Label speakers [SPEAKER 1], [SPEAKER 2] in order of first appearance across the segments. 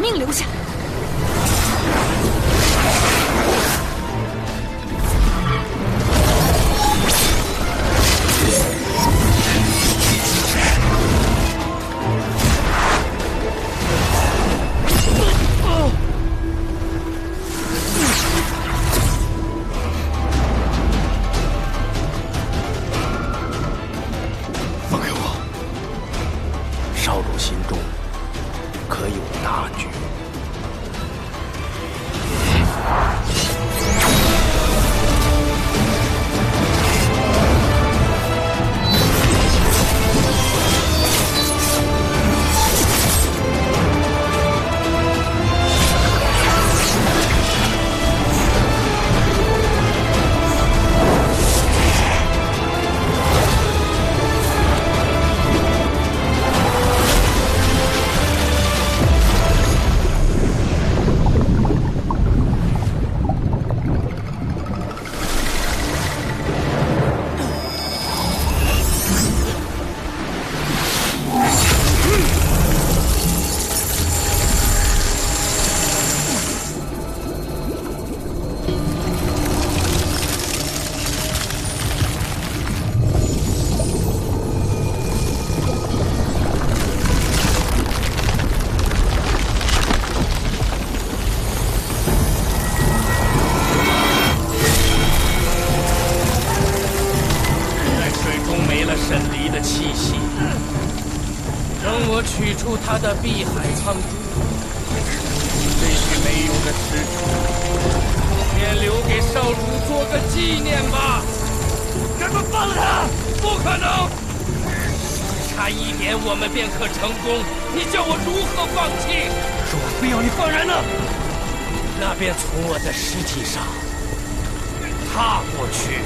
[SPEAKER 1] 命留下。
[SPEAKER 2] 放开我！少主心中可有大局？
[SPEAKER 3] 取出他的碧海苍珠，这具没用的尸体，便留给少主做个纪念吧。赶快放了他！不可能！差一点我们便可成功，你叫我如何放弃？若我非要你放人呢？那便从我的尸体上踏过去。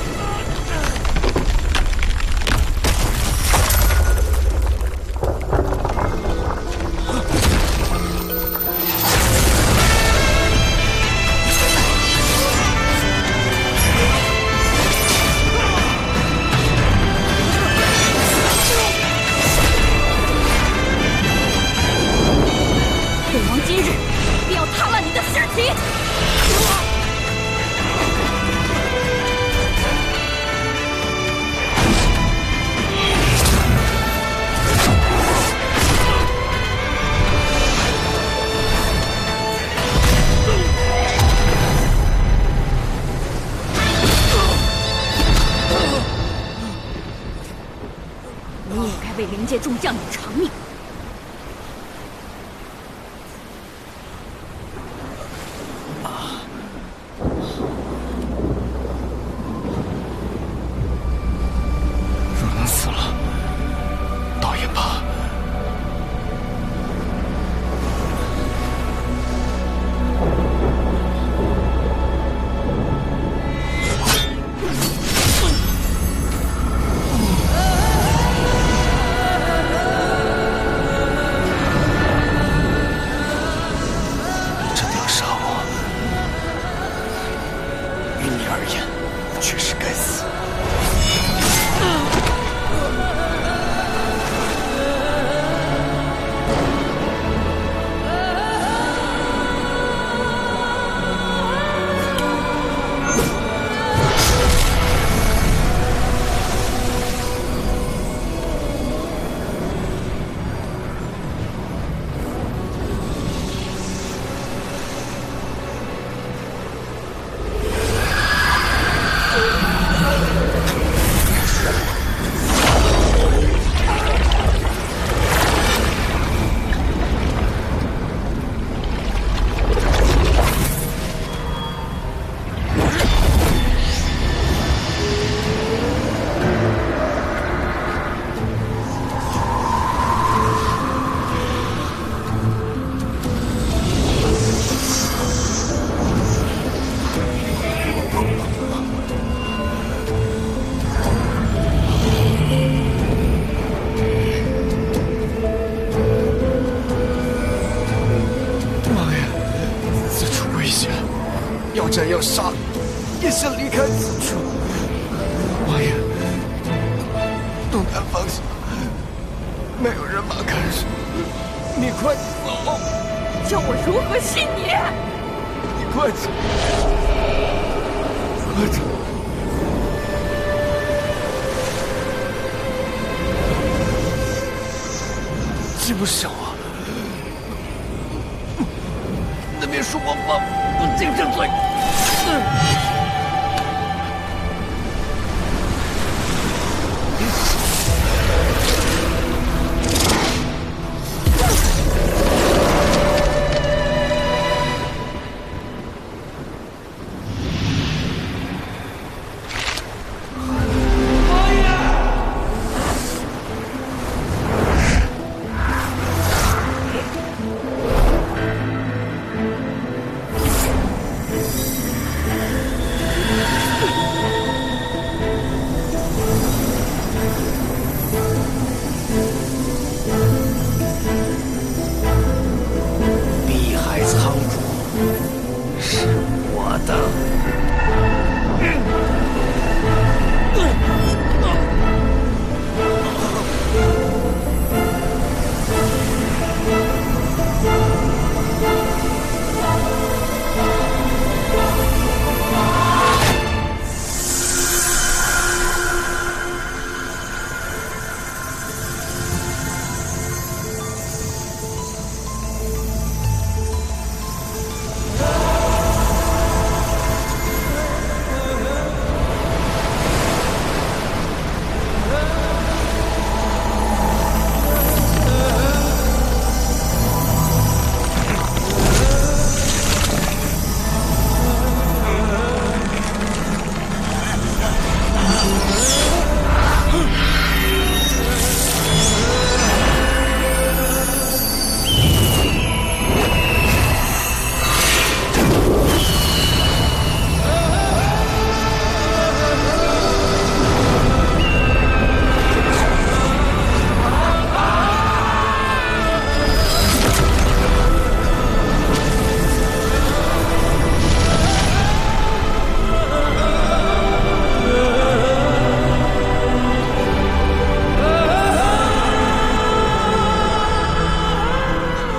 [SPEAKER 1] 为灵界众将领偿命。
[SPEAKER 2] 若能死了，倒也罢。要斩要杀，也想离开此处。王爷，东南方向没有人马看守，你快走！
[SPEAKER 1] 叫我如何信你？
[SPEAKER 2] 你快走，快走！这么小啊！那边说王八不净着嘴。碧海苍主是我的。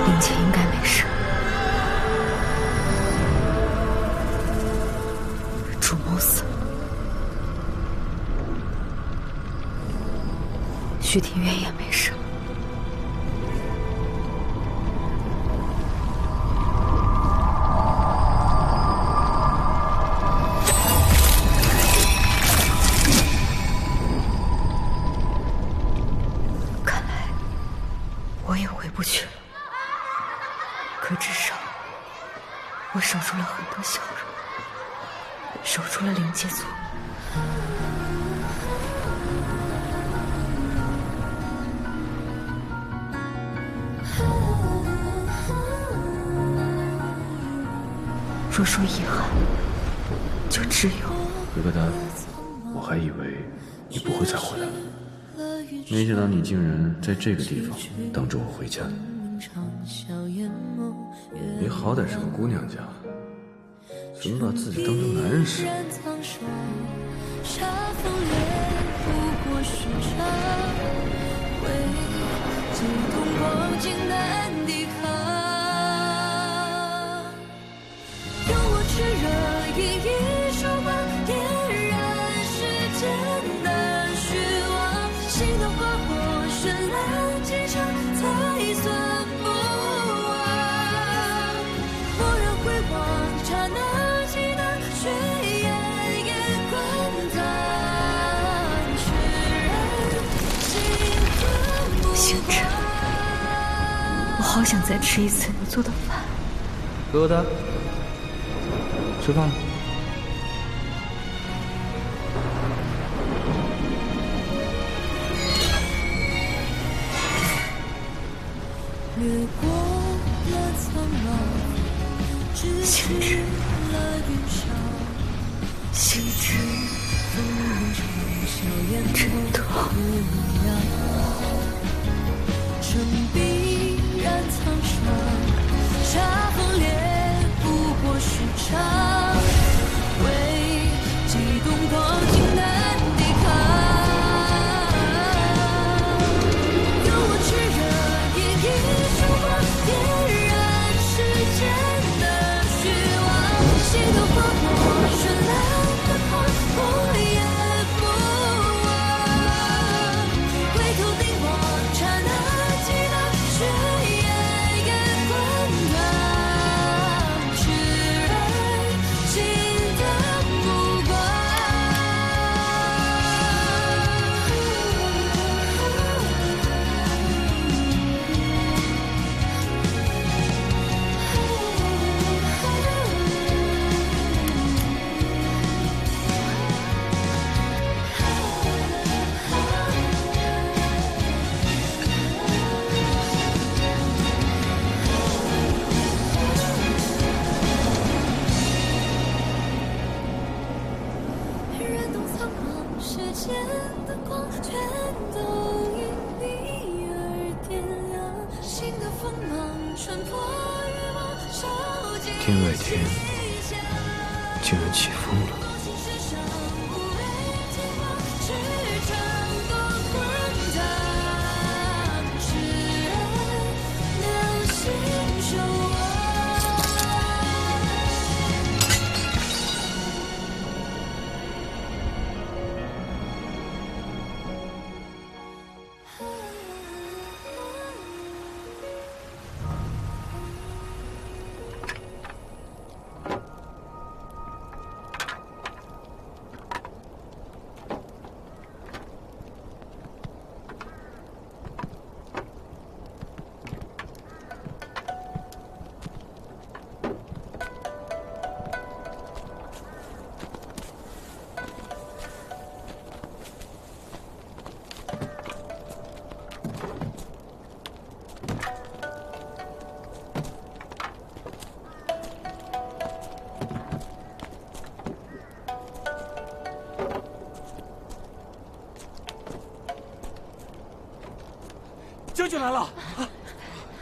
[SPEAKER 1] 林姐应该没事。主谋死了，徐庭渊也没事。看来我也回不去了。可至少，我守住了很多笑容，守住了灵界族。若说遗憾，就只有
[SPEAKER 4] 维克丹，我还以为你不会再回来了，没想到你竟然在这个地方等着我回家。你好歹是个姑娘家，怎么把自己当成男人使？星辰，我好想再吃一次你做的饭。
[SPEAKER 5] 疙瘩，吃饭了。
[SPEAKER 1] 星辰，星辰，真痛。
[SPEAKER 6] 成必然沧桑，茶风烈不过时常，为激动光景难抵抗。有我炽热，也一束光点燃世世间的光全都因你而点亮，心的锋芒穿破欲望，烧尽
[SPEAKER 4] 天外天竟然起风了。
[SPEAKER 3] 将军来了！啊，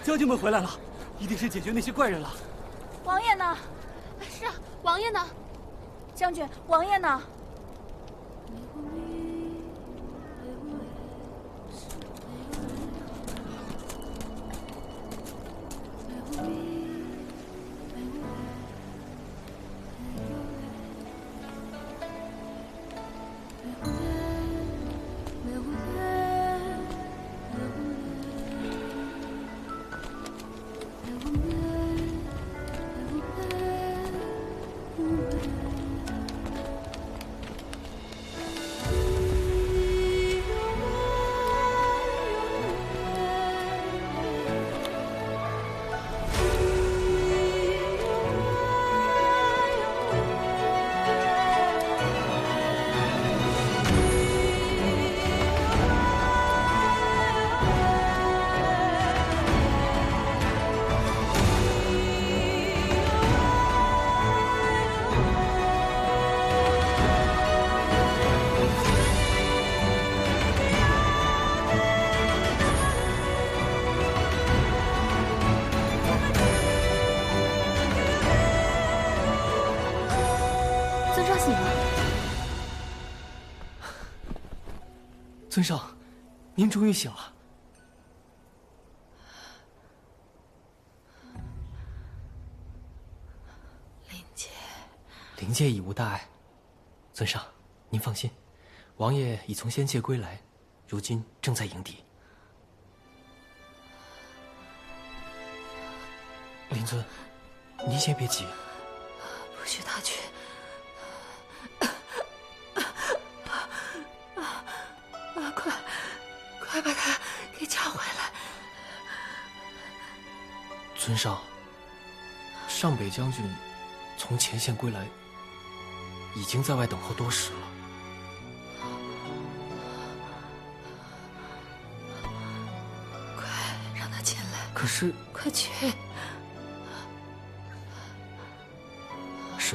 [SPEAKER 3] 将军们回来了，一定是解决那些怪人了。
[SPEAKER 7] 王爷呢？是啊，王爷呢？将军，王爷呢？
[SPEAKER 3] 尊上，您终于醒了。灵界已无大碍，尊上，您放心，王爷已从仙界归来，如今正在营地。灵尊，您先别急，
[SPEAKER 1] 不许他去！快把他给叫回来！
[SPEAKER 3] 尊上，上北将军从前线归来，已经在外等候多时了。
[SPEAKER 1] 快让他进来！
[SPEAKER 3] 可是，
[SPEAKER 1] 快去！
[SPEAKER 3] 是。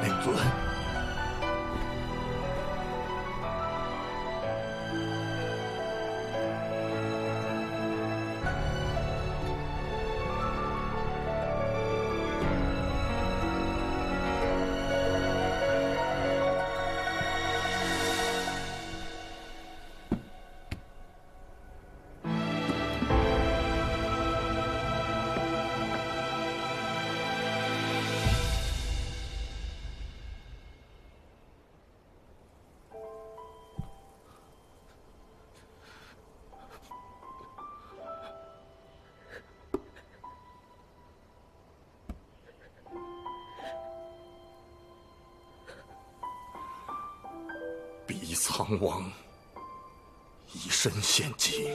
[SPEAKER 2] 令尊，苍王以身献计，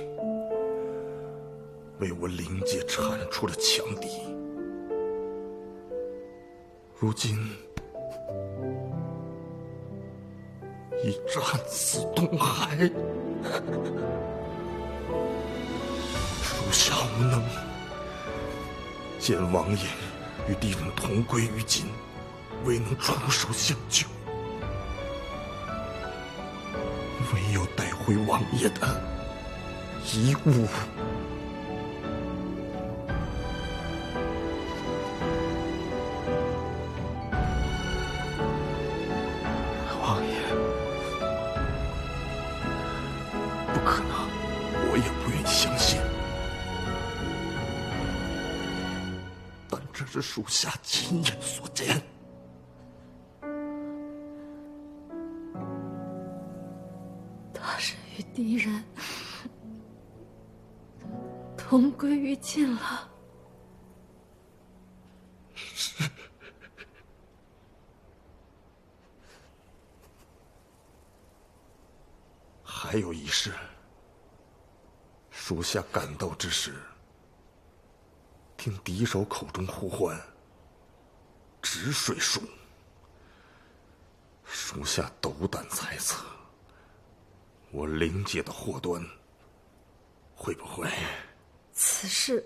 [SPEAKER 2] 为我灵界铲除了强敌。如今已战死东海，属下无能，见王爷与敌人同归于尽，未能出手相救，唯有带回王爷的遗物。王爷，不可能，我也不愿意相信，但这是属下亲眼所见。
[SPEAKER 1] 他是与敌人同归于尽了。
[SPEAKER 2] 还有一事，属下赶到之时，听敌手口中呼唤“止水术”，属下斗胆猜测，我灵界的祸端会不会……
[SPEAKER 1] 此事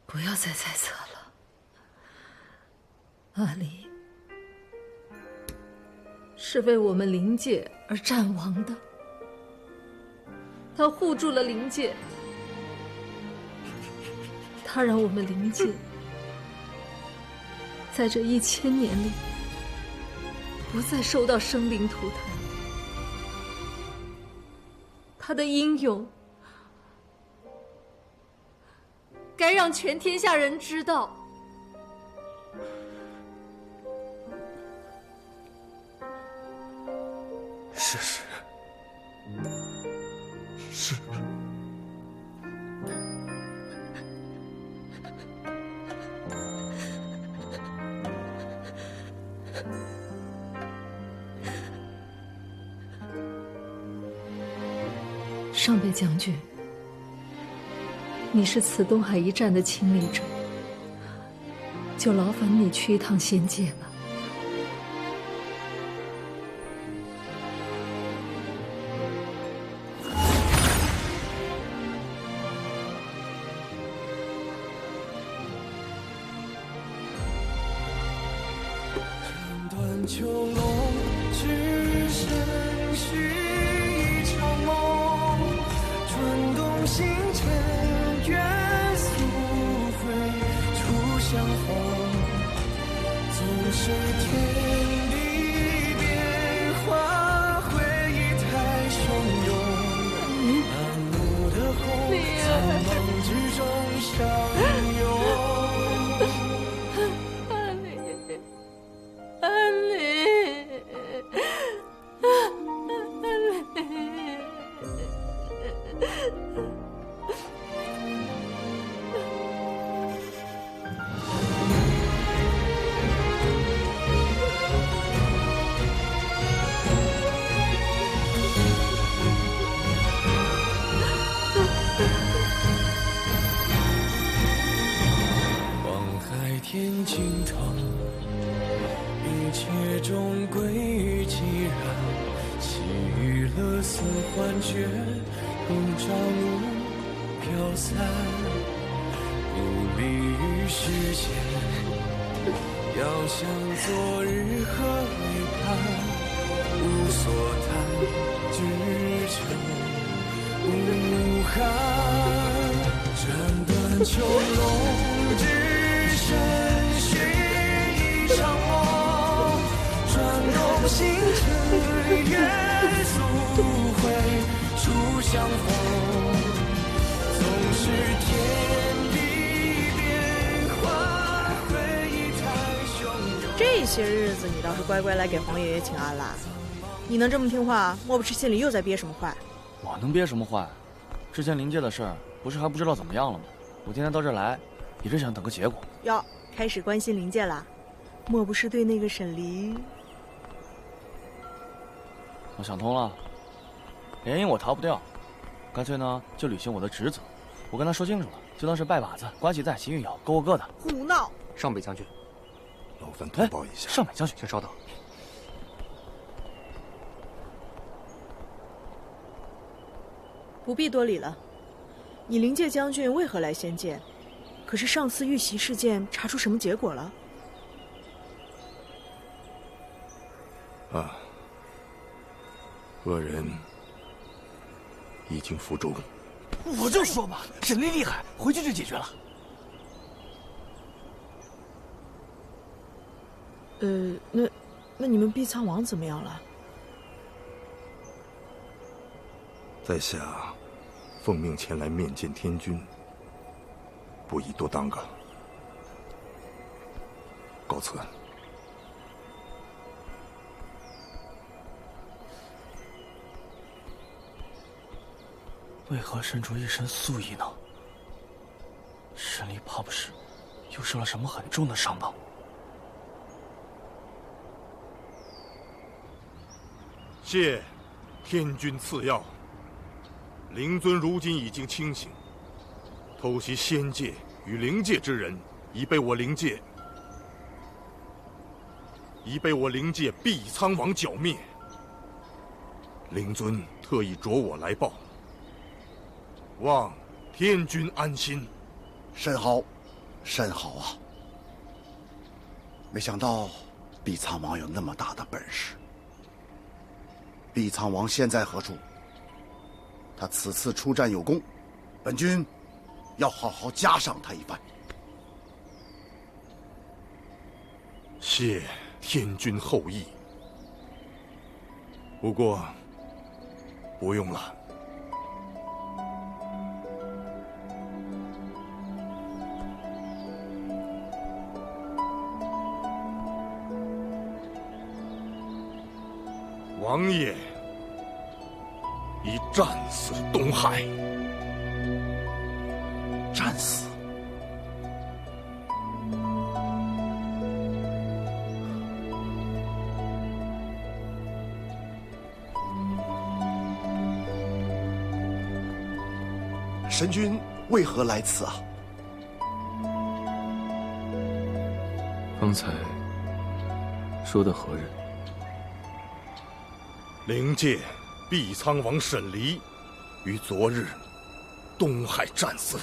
[SPEAKER 1] 不要再猜测了。阿离是为我们灵界而战亡的，他护住了灵界，他让我们灵界在这1000年里不再受到生灵涂炭。他的英勇该让全天下人知道。
[SPEAKER 2] 是。
[SPEAKER 1] 上北将军，你是此东海一战的亲历者，就劳烦你去一趟仙界吧。
[SPEAKER 6] 囚笼只剩续一场梦，转动星辰，元素会初相逢。纵使天地变化，回忆太汹涌。满目的红，苍茫之中相拥。天尽头，一切终归于寂然，喜与乐似幻觉，如朝露飘散，不离于世间，遥想昨日何为盼，无所谈，只求无憾，斩断囚笼只剩续一场梦，转动星辰，元素会初相逢。纵使天地变化，回忆太汹涌。
[SPEAKER 8] 这些日子你倒是乖乖来给黄爷爷请安啦。你能这么听话，莫不是心里又在憋什么坏？
[SPEAKER 5] 我能憋什么坏？之前临界的事儿，不是还不知道怎么样了吗？我今天到这儿来，也是想等个结果。
[SPEAKER 8] 哟，开始关心灵界啦？莫不是对那个沈离？
[SPEAKER 5] 我想通了，联姻我逃不掉，干脆呢就履行我的职责。我跟他说清楚了，就当是拜把子，关系在，情与有，各过各的。
[SPEAKER 8] 胡闹！
[SPEAKER 9] 上北将军，
[SPEAKER 2] 劳烦通报一下。
[SPEAKER 5] 上北将军，
[SPEAKER 9] 请稍等。
[SPEAKER 8] 不必多礼了。你灵界将军为何来仙界？可是上次遇袭事件查出什么结果了？
[SPEAKER 2] 啊，恶人已经伏诛。
[SPEAKER 3] 我就说吧，神力厉害，回去就解决了。
[SPEAKER 8] 那你们碧苍王怎么样了？
[SPEAKER 2] 在下奉命前来面见天君，不宜多耽搁。告辞。
[SPEAKER 5] 为何身着一身素衣呢？神力怕不是又受了什么很重的伤吧？
[SPEAKER 2] 谢天君赐药。灵尊如今已经清醒，偷袭仙界与灵界之人已被我灵界碧苍王剿灭。灵尊特意着我来报，望天君安心。
[SPEAKER 10] 甚好，甚好啊！没想到碧苍王有那么大的本事。碧苍王现在何处？他此次出战有功，本军要好好嘉赏他一番。
[SPEAKER 2] 谢天君厚意，不过不用了。王爷已战死东海。
[SPEAKER 10] 战死？神君为何来此啊？
[SPEAKER 4] 方才说的何人？
[SPEAKER 2] 灵界碧苍王沈离于昨日东海战死。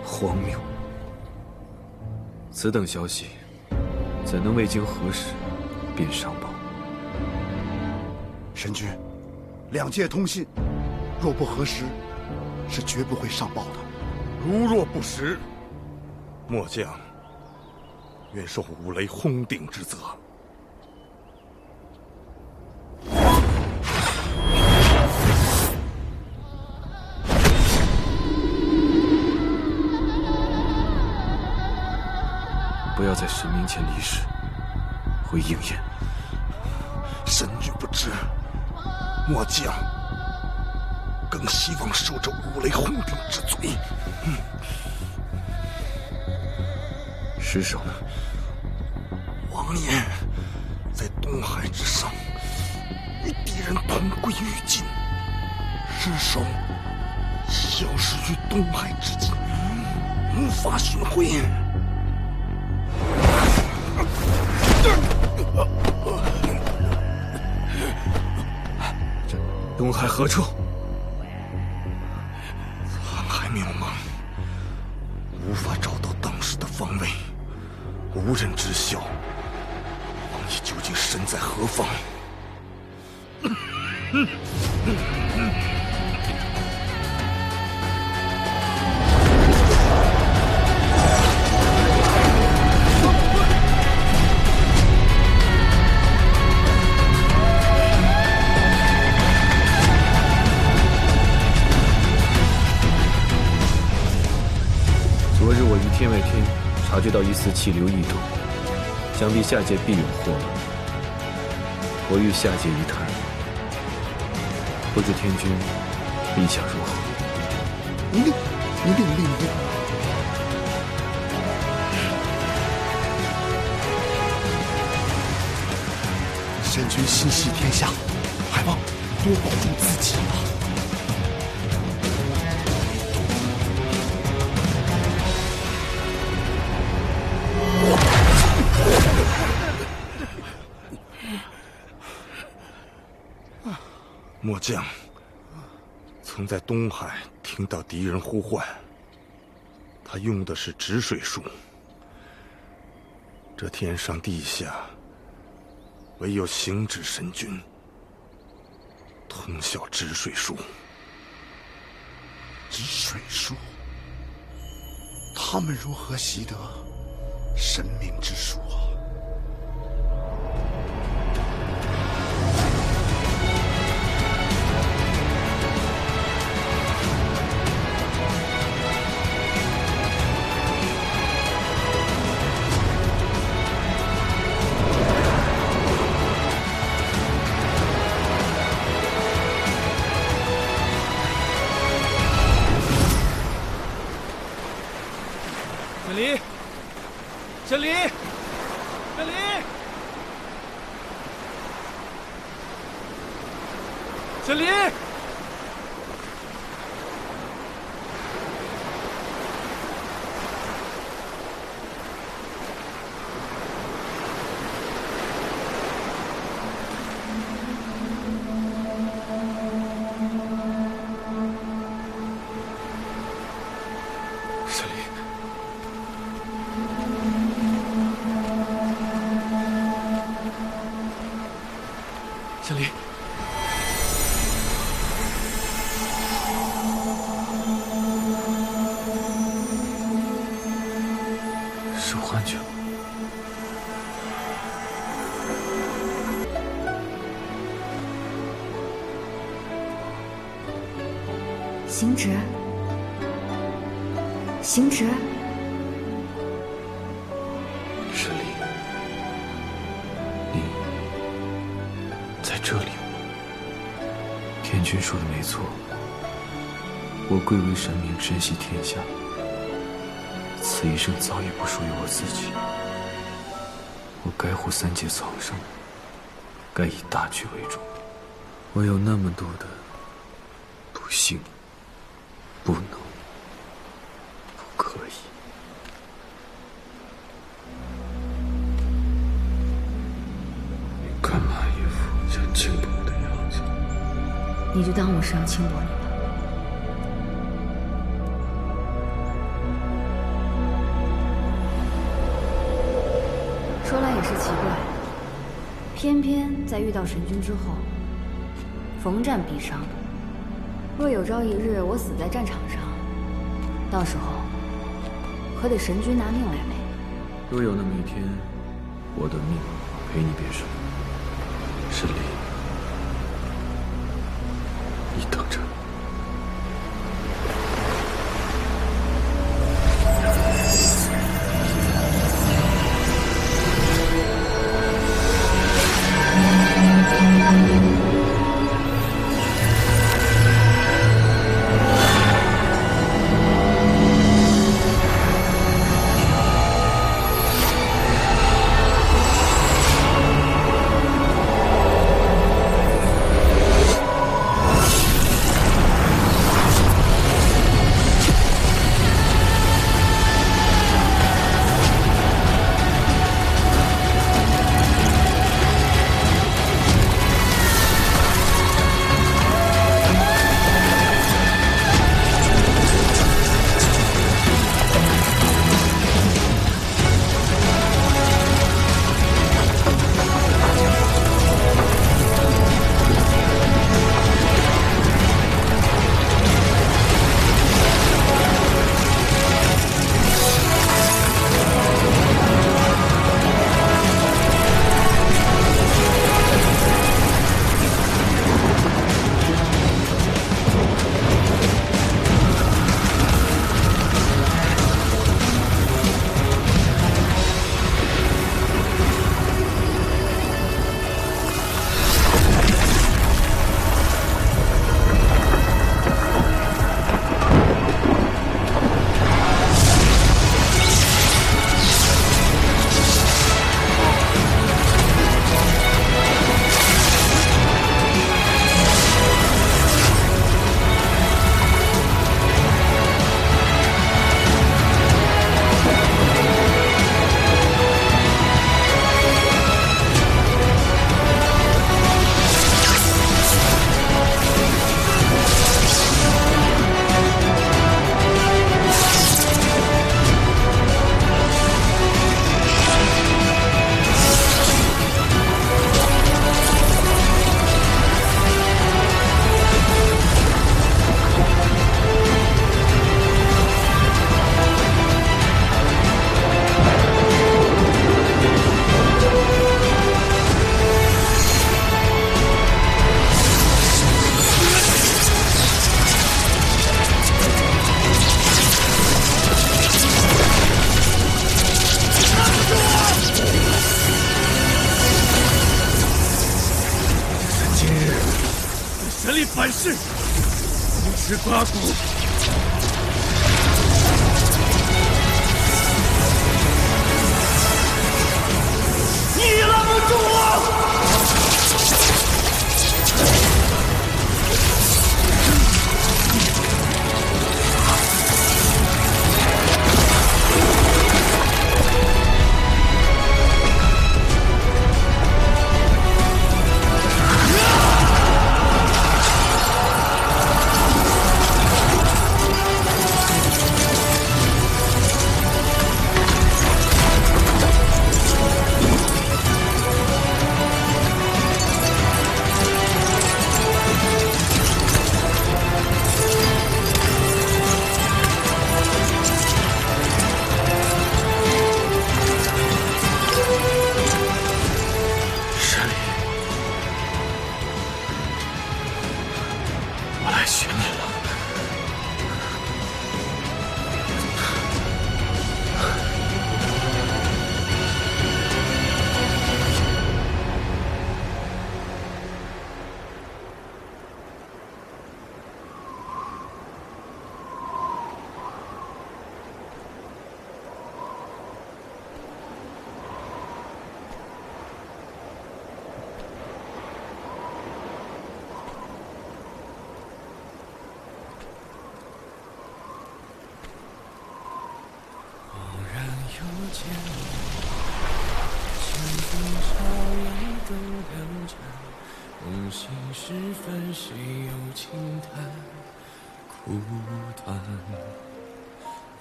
[SPEAKER 4] 荒谬！此等消息，怎能未经核实便上报？
[SPEAKER 10] 神君，两界通信，若不核实，是绝不会上报的。
[SPEAKER 2] 如若不实，末将愿受五雷轰顶之责。
[SPEAKER 4] 不要在神明前离世，会应验。
[SPEAKER 2] 神君不知，末将更希望受这五雷轰顶之罪。
[SPEAKER 4] 尸首呢？
[SPEAKER 2] 王爷在东海之上，与敌人同归于尽。尸首消失于东海之境，无法寻回。
[SPEAKER 4] 东海何处？
[SPEAKER 2] 沧海渺茫，无法找到当时的方位，无人知晓王爷究竟身在何方。
[SPEAKER 4] 我于天外天察觉到一丝气流异动，想必下界必有祸乱。我欲下界一探，不知天君意下如何？
[SPEAKER 10] 令。神君心系天下，还望多保重自己啊！
[SPEAKER 2] 末将曾在东海听到敌人呼唤，他用的是止水术。这天上地下，唯有行止神君通晓止水术。
[SPEAKER 10] 止水术，他们如何习得神明之术啊？
[SPEAKER 3] 沈离，沈离，
[SPEAKER 4] 是幻觉吗？
[SPEAKER 1] 行止，行止。
[SPEAKER 4] 沈离，你在这里吗？天君说的没错，我贵为神明，身系天下。此一生早已不属于我自己，我该护三界苍生，该以大局为重。我有那么多的不幸、不能、不可以。你干嘛一副想轻薄我的样子？
[SPEAKER 1] 你就当我是要轻薄你吧。说来也是奇怪，偏偏在遇到神君之后，逢战必伤。若有朝一日我死在战场上，到时候可得神君拿命来赔。
[SPEAKER 4] 若有那么一天，我的命陪你别什么，沈离，你等着。
[SPEAKER 3] 全力反噬，一直刮骨。你拦不住我！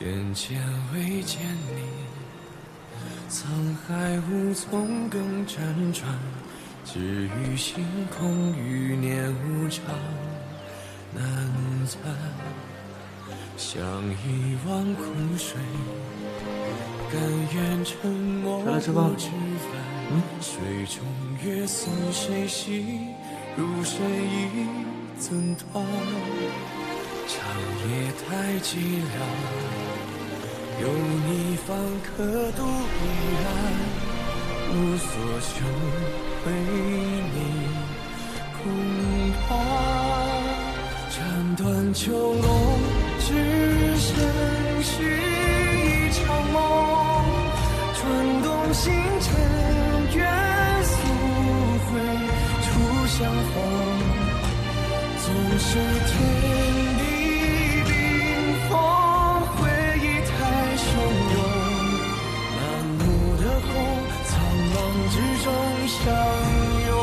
[SPEAKER 3] 眼前未见你，沧海无从更辗转，只余星空余年无常，难暂。像一汪苦水，甘愿沉默不知返。水中月似谁兮，如谁已怎断？长夜太寂寥，有你方可度彼岸。无所求，为你空盼。斩断囚笼，只剩续一场梦。转动星辰，愿速回初相逢。纵是天地冰封，回忆太汹涌。满目的红，苍茫之中相拥。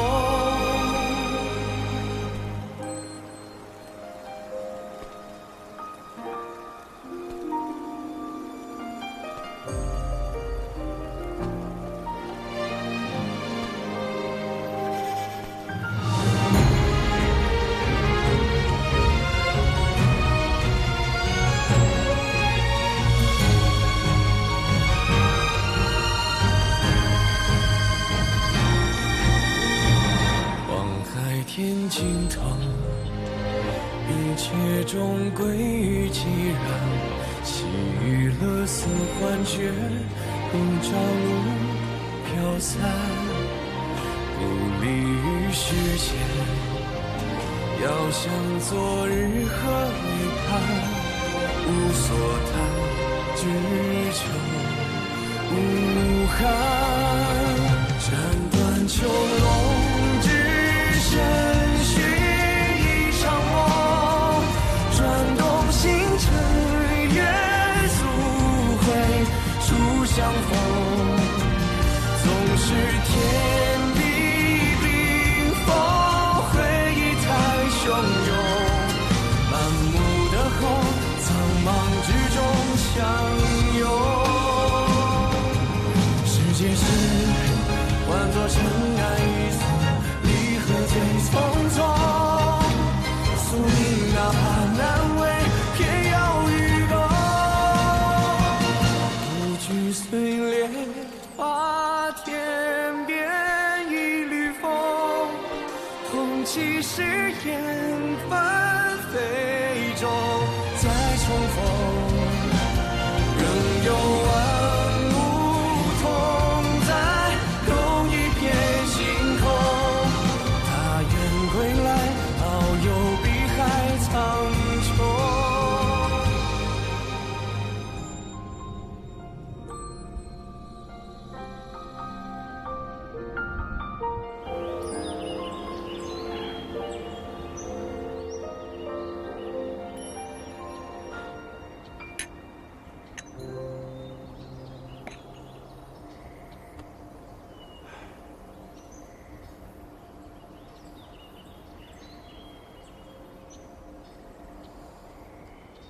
[SPEAKER 3] 天尽头，一切终归于寂然。喜与乐似幻觉，如朝露飘散。不离于世间，遥想昨日何为盼。无所谈，只求无憾。斩断囚笼，身续一场梦，转动星辰，月速回初相逢。纵是天地冰封，回忆太汹涌。满目的红，苍茫之中相拥。世界是换作尘埃一丝。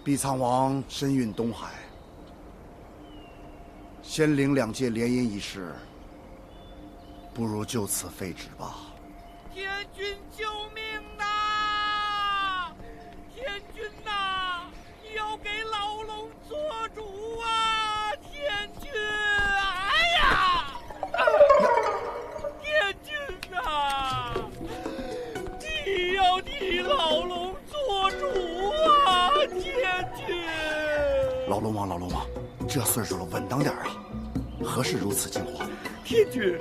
[SPEAKER 10] 碧苍王身运东海，仙灵两界联姻一事，不如就此废止吧。
[SPEAKER 3] 天君救命呐！天君呐，你要给老龙做主啊！天君，哎呀！天君呐，你要替老龙做主啊！天君，
[SPEAKER 10] 老龙王，这岁数了，稳当点啊！何事如此惊慌？
[SPEAKER 3] 天君，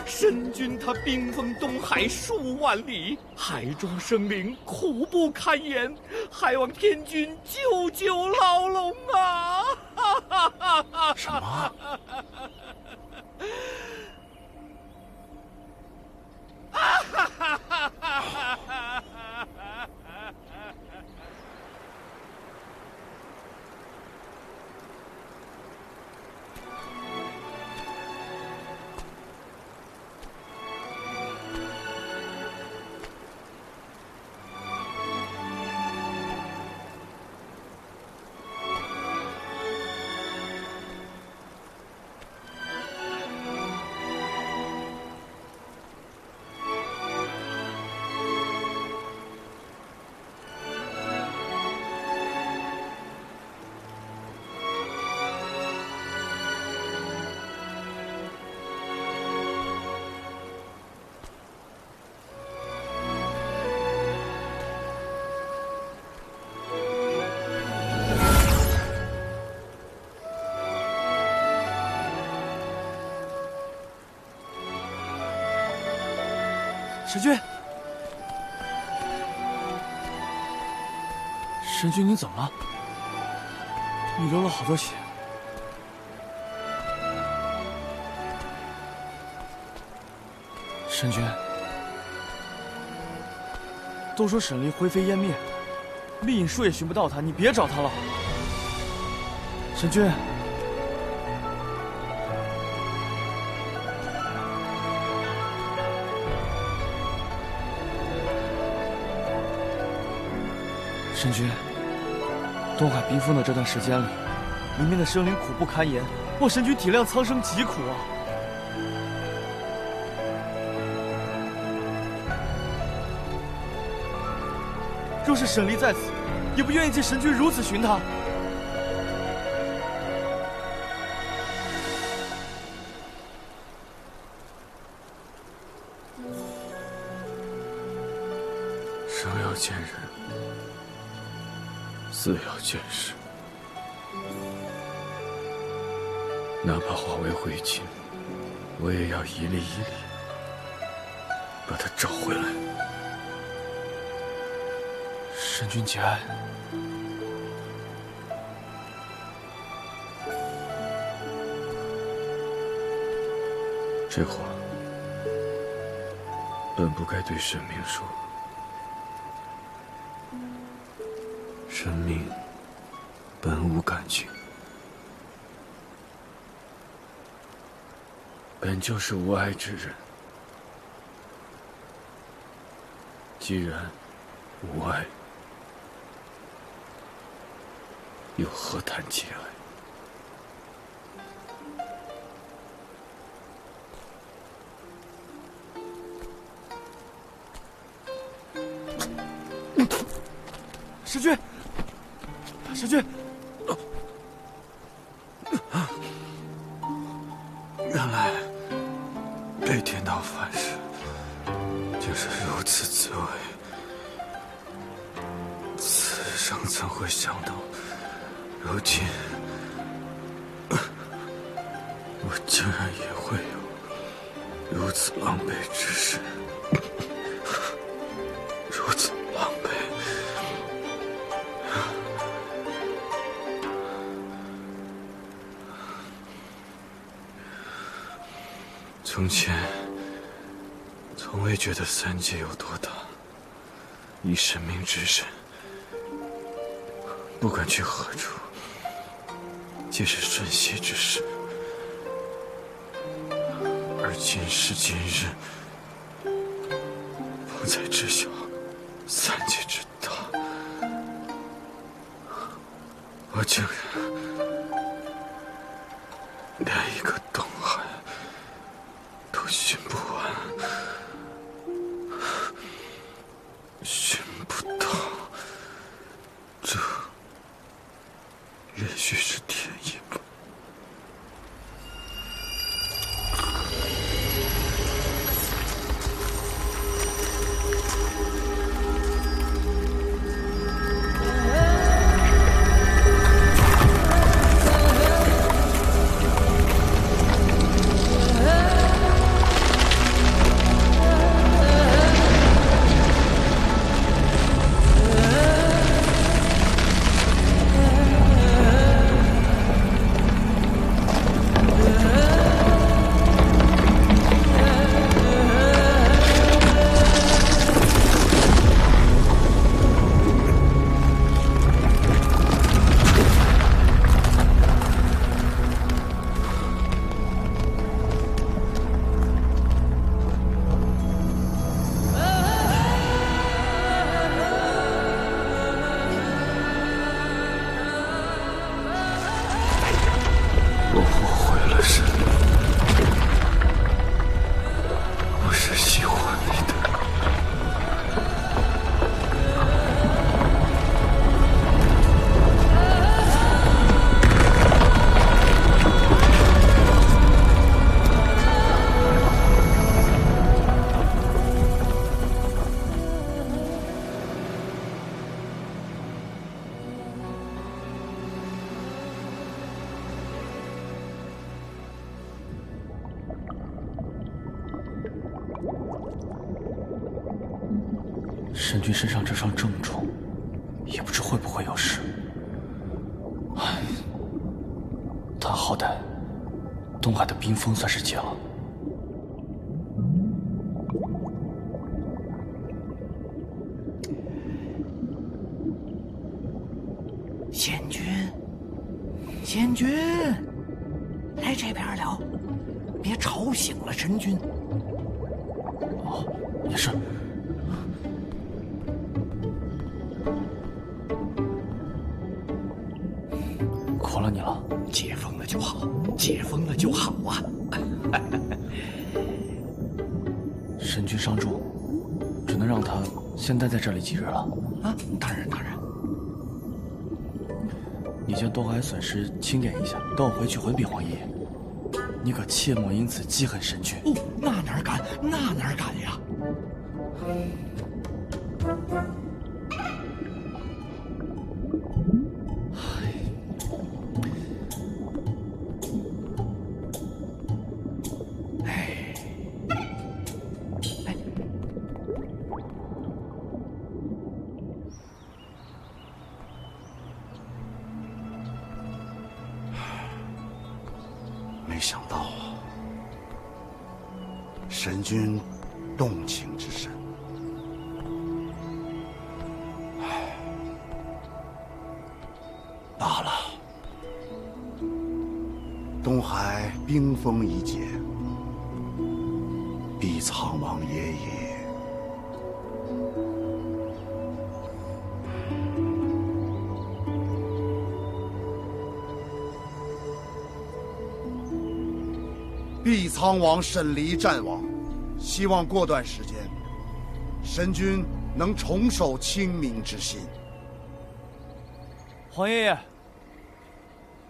[SPEAKER 3] 神君他兵锋东海数万里，海中生灵苦不堪言，还望天君救救老龙啊！
[SPEAKER 10] 什么？
[SPEAKER 5] 神君，神君，你怎么了？你流了好多血。神君，都说沈离灰飞烟灭，丽影术也寻不到他，你别找他了。神君。神君，东海冰封的这段时间里，里面的生灵苦不堪言，望神君体谅苍生疾苦啊！若是沈离在此，也不愿意见神君如此寻他。
[SPEAKER 4] 生要见人，死要见尸，哪怕化为灰烬，我也要一粒一粒把他找回来。
[SPEAKER 5] 神君节哀。
[SPEAKER 4] 这话本不该对神明说。神明本无感情，本就是无爱之人。既然无爱，又何谈节哀？
[SPEAKER 5] 神君，神君，
[SPEAKER 4] 原来被天道反噬，竟是如此滋味。此生怎会想到，如今我竟然也会有如此狼狈之事，如此狼狈。从前从未觉得三界有多大，以神明之身，不管去何处，皆是瞬息之事。而今时今日，方才知晓三界之大，我竟然连一个东海都寻不完，寻不到，这也许是天意吧。我后悔了，神灵，我是喜欢你的。
[SPEAKER 5] 神君身上这伤这么重，也不知会不会有事。唉，但好歹东海的冰封算是解了。
[SPEAKER 9] 仙君，仙君，来这边了，别吵醒了神君。
[SPEAKER 5] 哦，也是。苦了你了。
[SPEAKER 9] 解封了就好，解封了就好啊！
[SPEAKER 5] 神君伤重，只能让他先待在这里几日了。
[SPEAKER 9] 啊，当然当然。
[SPEAKER 5] 你将东海损失清点一下，等我回去回禀皇爷爷。你可切莫因此记恨神君。
[SPEAKER 9] 哦，那哪敢，那哪敢呀！
[SPEAKER 10] 没想到啊，神君动情之深。罢了，东海冰封一解，必苍王爷也。毕苍王沈离战亡，希望过段时间，神君能重守清明之心。
[SPEAKER 5] 皇爷爷，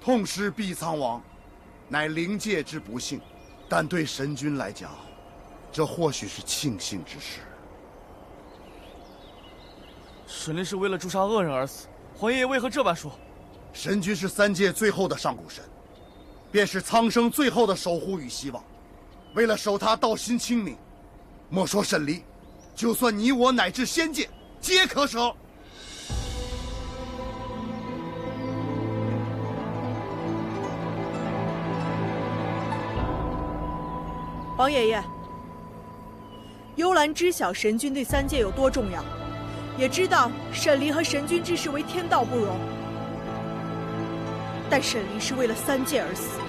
[SPEAKER 10] 痛失毕苍王，乃灵界之不幸，但对神君来讲，这或许是庆幸之事。
[SPEAKER 5] 沈离是为了诛杀恶人而死，皇爷爷为何这般说？
[SPEAKER 10] 神君是三界最后的上古神，便是苍生最后的守护与希望。为了守他道心清明，莫说沈离，就算你我乃至仙界，皆可舍。
[SPEAKER 8] 王爷爷，幽兰知晓神君对三界有多重要，也知道沈离和神君之事为天道不容，但沈离是为了三界而死。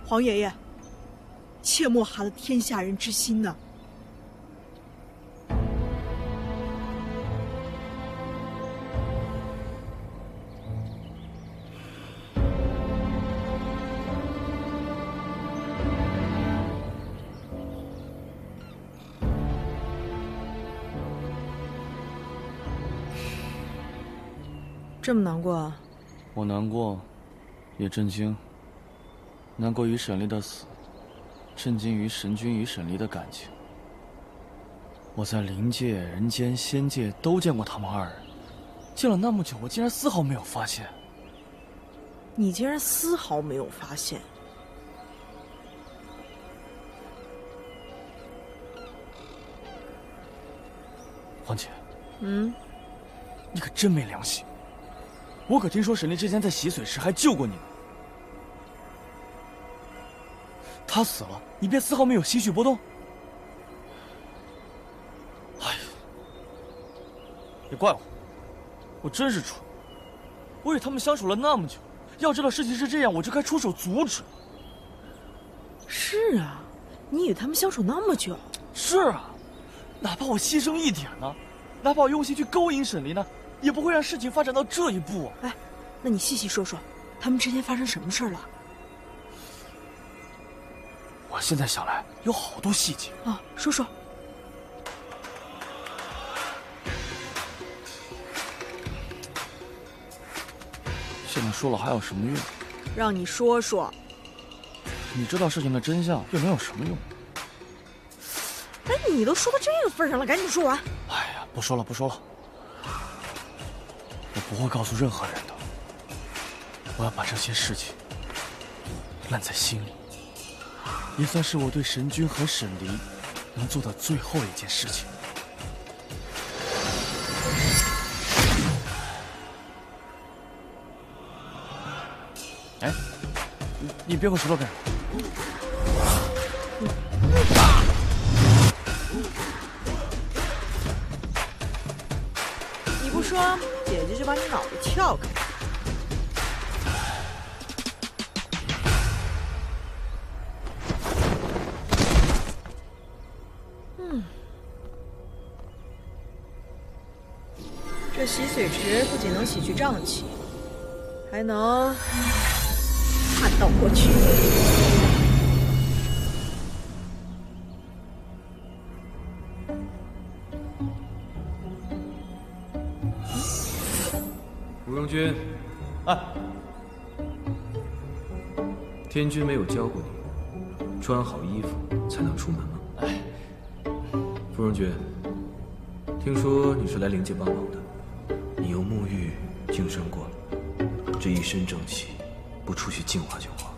[SPEAKER 8] 皇爷爷，切莫寒了天下人之心呢。这么难过啊？
[SPEAKER 5] 我难过，也震惊。难过于沈离的死，震惊于神君与沈离的感情。我在灵界、人间、仙界都见过他们二人，见了那么久，我竟然丝毫没有发现。
[SPEAKER 8] 你竟然丝毫没有发现？
[SPEAKER 5] 黄姐，
[SPEAKER 8] 你
[SPEAKER 5] 可真没良心！我可听说沈离之前在洗髓时还救过你呢。他死了，你便丝毫没有些许波动？哎呀，也怪我真是蠢！我与他们相处了那么久，要知道事情是这样，我就该出手阻止。
[SPEAKER 8] 是啊，你与他们相处那么久。
[SPEAKER 5] 是啊，哪怕我牺牲一点呢，哪怕我用心去勾引沈离呢，也不会让事情发展到这一步啊！
[SPEAKER 8] 哎，那你细细说说，他们之间发生什么事了？
[SPEAKER 5] 我现在想来，有好多细节
[SPEAKER 8] 啊，说说。
[SPEAKER 5] 现在说了还有什么用？
[SPEAKER 8] 让你说说。
[SPEAKER 5] 你知道事情的真相又能有什么用？
[SPEAKER 8] 哎，你都说到这个份上了，赶紧说完。
[SPEAKER 5] 哎呀，不说了，我不会告诉任何人的。我要把这些事情烂在心里，也算是我对神君和沈离能做的最后一件事情。哎，你别给我石头干什么？
[SPEAKER 8] 你不说，姐姐就把你脑袋撬开。这洗髓池不仅能洗去瘴气，还能看到过去。
[SPEAKER 4] 芙蓉君，
[SPEAKER 5] 哎，
[SPEAKER 4] 天君没有教过你，穿好衣服才能出门吗？
[SPEAKER 5] 哎，
[SPEAKER 4] 芙蓉君，听说你是来灵界帮忙的，你又沐浴净身过，这一身正气，不出去净化净化，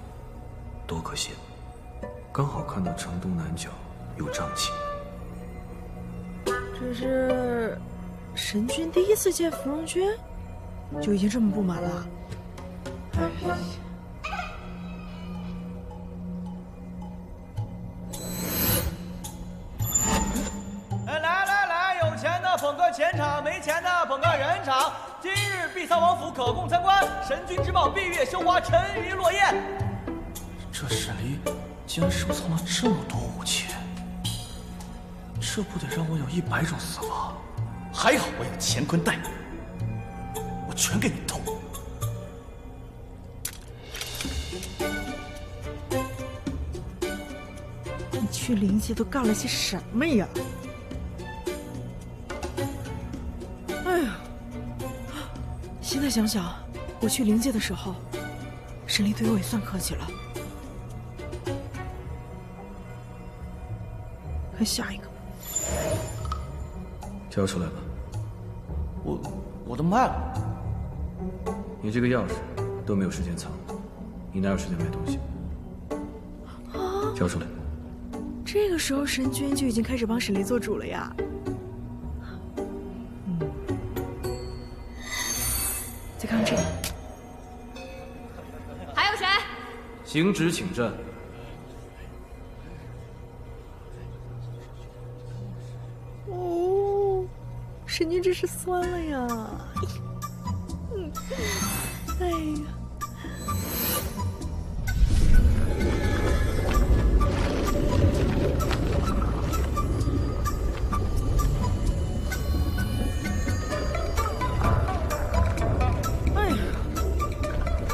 [SPEAKER 4] 多可惜！刚好看到城东南角有瘴气。
[SPEAKER 8] 这是神君第一次见芙蓉君，就已经这么不满了。
[SPEAKER 11] 来，有钱的捧个钱场，没钱的捧个人场。今日碧苍王府可供参观，神君之宝碧月羞花，沉鱼落雁。
[SPEAKER 5] 这沈离竟然收藏了这么多武器，这不得让我有100种死法？还好我有乾坤袋，我全给你偷。
[SPEAKER 8] 你去灵界都干了些什么呀？哎呀，现在想想，我去灵界的时候，沈离对我也算客气了。看下一个，
[SPEAKER 4] 挑出来吧。
[SPEAKER 5] 我都卖了。
[SPEAKER 4] 你这个钥匙都没有时间藏，你哪有时间买东西？
[SPEAKER 8] 啊！
[SPEAKER 4] 挑出来。
[SPEAKER 8] 这个时候神君就已经开始帮沈离做主了呀。再看看这个，
[SPEAKER 7] 还有谁？
[SPEAKER 4] 行止请战。
[SPEAKER 8] 哦，神君真是酸了呀！哎呀。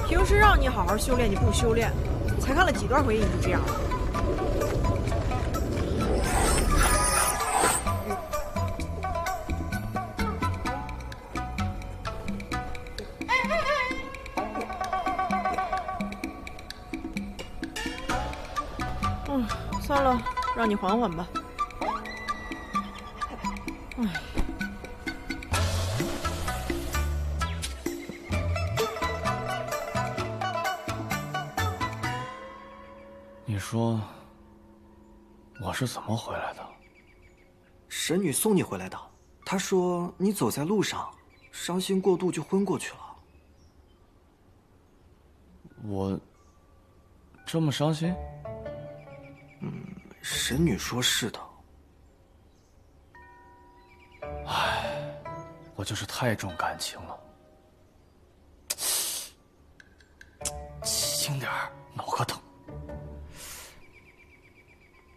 [SPEAKER 8] 平时让你好好修炼，你不修炼，才看了几段回忆你就这样了。
[SPEAKER 7] 哎，
[SPEAKER 8] 算了，让你缓缓吧。哎。
[SPEAKER 5] 你说我是怎么回来的？
[SPEAKER 12] 神女送你回来的。她说你走在路上，伤心过度就昏过去了。
[SPEAKER 5] 我这么伤心？
[SPEAKER 12] 神女说是的。
[SPEAKER 5] 唉，我就是太重感情了。轻点儿，脑壳疼。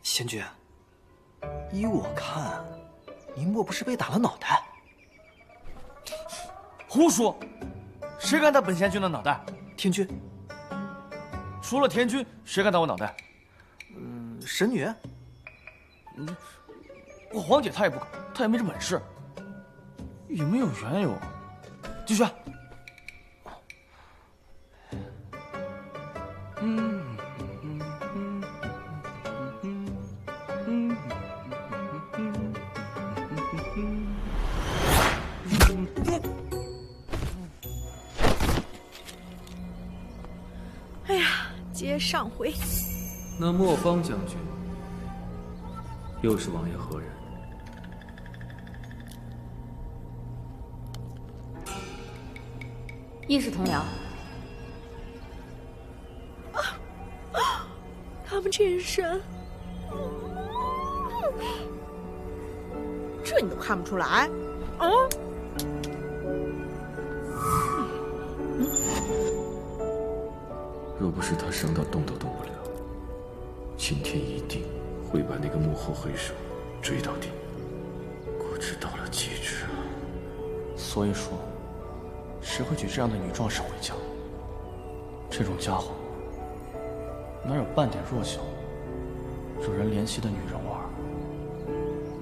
[SPEAKER 12] 仙君，依我看，你莫不是被打了脑袋？
[SPEAKER 3] 胡说！谁敢打本仙君的脑袋？
[SPEAKER 12] 天君。
[SPEAKER 3] 除了天君，谁敢打我脑袋？
[SPEAKER 12] 神女。
[SPEAKER 3] 我黄姐她也不敢，她也没这本事。也没有缘由。继续。
[SPEAKER 8] 哎呀，接上回。
[SPEAKER 4] 那莫方将军又是王爷何人？
[SPEAKER 1] 亦是同僚。
[SPEAKER 8] 他们这眼神，这你都看不出来？
[SPEAKER 4] 若不是他伤到动都动不了，今天一定会把那个幕后黑手追到底，果知到了极致啊！
[SPEAKER 5] 所以说，谁会娶这样的女壮士回家？这种家伙哪有半点弱小、惹人怜惜的女人味儿？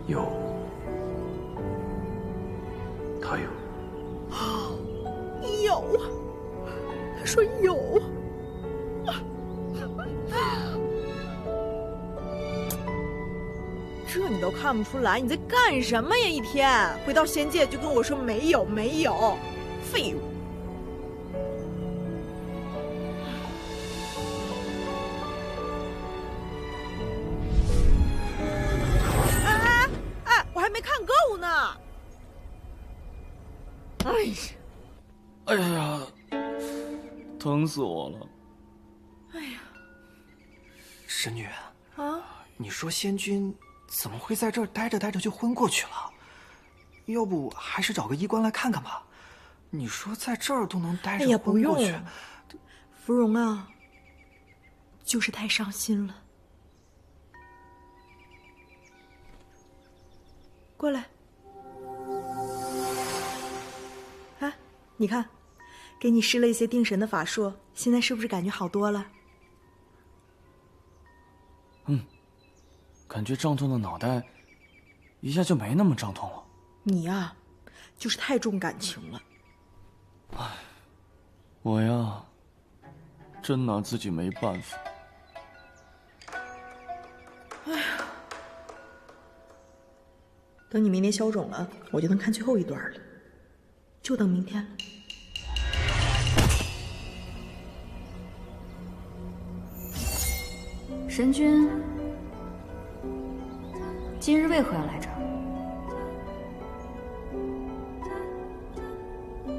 [SPEAKER 4] 有，他有。
[SPEAKER 8] 有，他说有。这你都看不出来，你在干什么呀？一天回到仙界就跟我说没有没有，废物！哎，我还没看够呢！
[SPEAKER 3] 哎呀，疼死我了！
[SPEAKER 8] 哎呀，
[SPEAKER 12] 神女
[SPEAKER 8] 啊，
[SPEAKER 12] 你说仙君怎么会在这儿待着待着就昏过去了？要不还是找个医官来看看吧。你说在这儿都能待着昏过去，
[SPEAKER 8] 哎呀，不用，芙蓉啊，就是太伤心了。过来，啊，你看，给你施了一些定神的法术，现在是不是感觉好多了？
[SPEAKER 5] 感觉胀痛的脑袋，一下就没那么胀痛了。
[SPEAKER 8] 你呀，就是太重感情了。
[SPEAKER 5] 唉，我呀，真拿自己没办法。
[SPEAKER 8] 哎呀，等你明天消肿了，我就能看最后一段了，就等明天了。
[SPEAKER 1] 神君，今日为何要来这儿？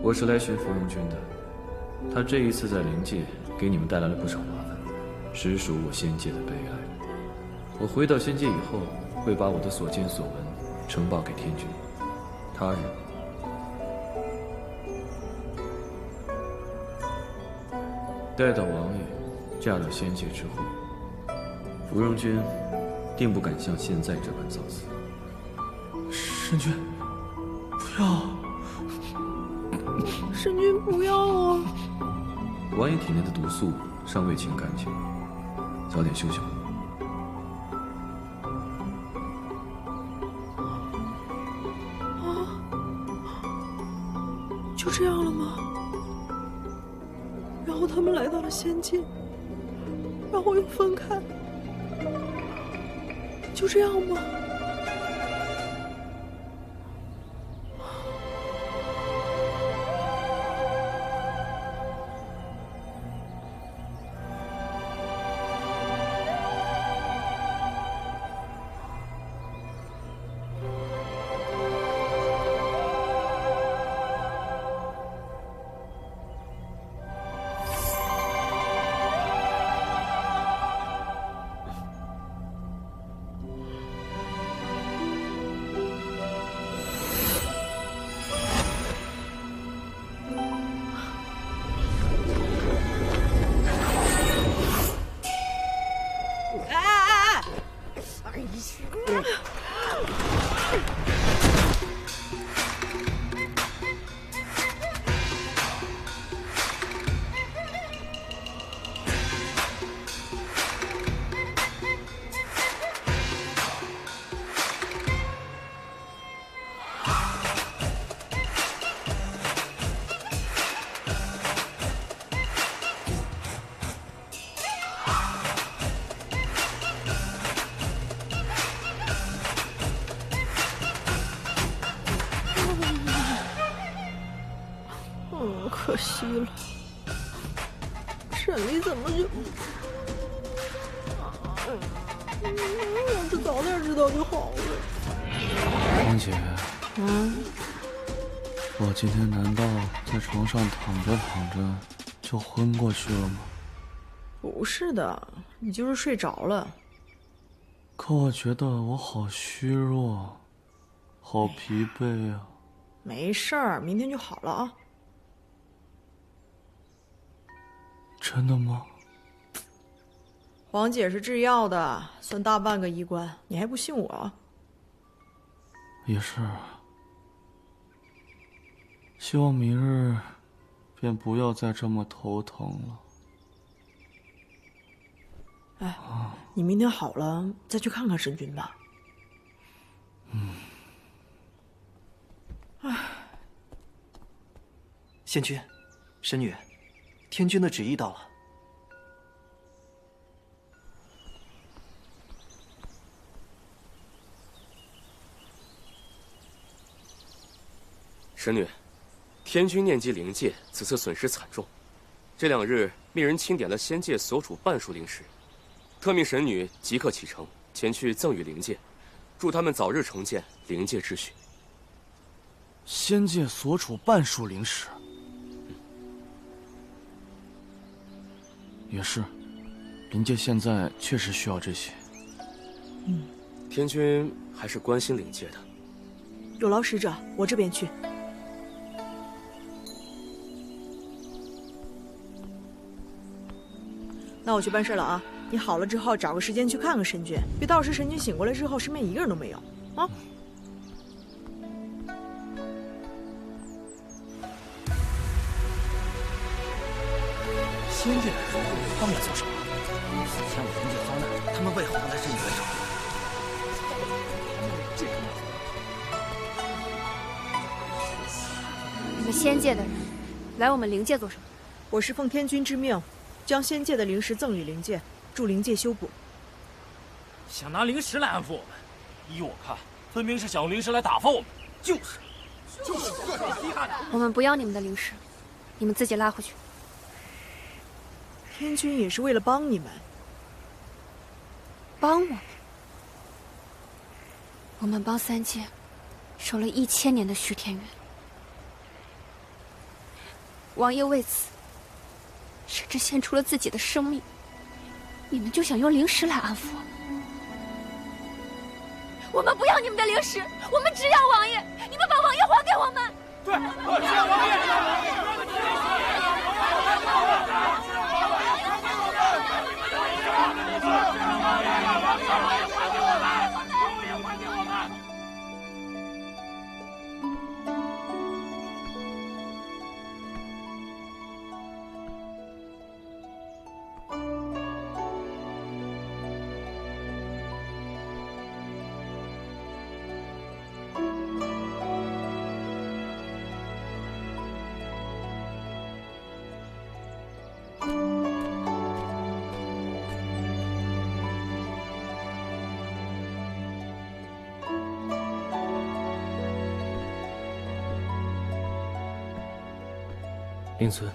[SPEAKER 4] 我是来寻芙蓉君的，他这一次在灵界给你们带来了不少麻烦，实属我仙界的悲哀。我回到仙界以后，会把我的所见所闻呈报给天君。他日，待到王爷嫁到仙界之后，芙蓉君定不敢像现在这般造次。
[SPEAKER 5] 神君，不要！
[SPEAKER 8] 神君不要啊！
[SPEAKER 4] 王爷体内的毒素尚未清干净，早点休息吧。
[SPEAKER 8] 啊，就这样了吗？然后他们来到了仙界，然后又分开。就这样吗？可惜了，沈离怎么就……要是早点知道就好了。
[SPEAKER 5] 王姐，我今天难道在床上躺着躺着就昏过去了吗？
[SPEAKER 8] 不是的，你就是睡着了。
[SPEAKER 5] 可我觉得我好虚弱，好疲惫啊。
[SPEAKER 8] 没事儿，明天就好了啊。
[SPEAKER 5] 真的吗？
[SPEAKER 8] 黄姐是制药的，算大半个医官，你还不信我？
[SPEAKER 5] 也是。希望明日便不要再这么头疼了。
[SPEAKER 8] 哎，你明天好了再去看看沈君吧。
[SPEAKER 12] 唉，仙君、神女，天君的旨意到了。
[SPEAKER 13] 神女，天君念及灵界，此次损失惨重。这2日，命人清点了仙界所处半数灵石，特命神女即刻启程前去赠予灵界，祝他们早日重建灵界秩序。
[SPEAKER 5] 仙界所处半数灵石，也是，灵界现在确实需要这些。
[SPEAKER 13] 天君还是关心灵界的。
[SPEAKER 8] 有劳使者，我这边去。那我去办事了啊！你好了之后找个时间去看看神君，别到时神君醒过来之后身边一个人都没有啊！
[SPEAKER 9] 仙界的人他们来做什么？像灵界遭难，他们为何不来这里援手？
[SPEAKER 7] 你们仙界的人来我们灵界做什么？
[SPEAKER 8] 我是奉天君之命，将仙界的灵石赠予灵界，助灵界修补。
[SPEAKER 3] 想拿灵石来安抚我们，依我看，分明是想用灵石来打发我们。就是。
[SPEAKER 7] 我们不要你们的灵石，你们自己拉回去。
[SPEAKER 8] 天君也是为了帮你们。
[SPEAKER 7] 帮我们？我们帮三界守了1000年的虚天元，王爷为此甚至献出了自己的生命，你们就想用灵石来安抚我们？我们不要你们的灵石，我们只要王爷，你们把王爷还给我们。
[SPEAKER 3] 对，我只要王爷。
[SPEAKER 5] 令尊，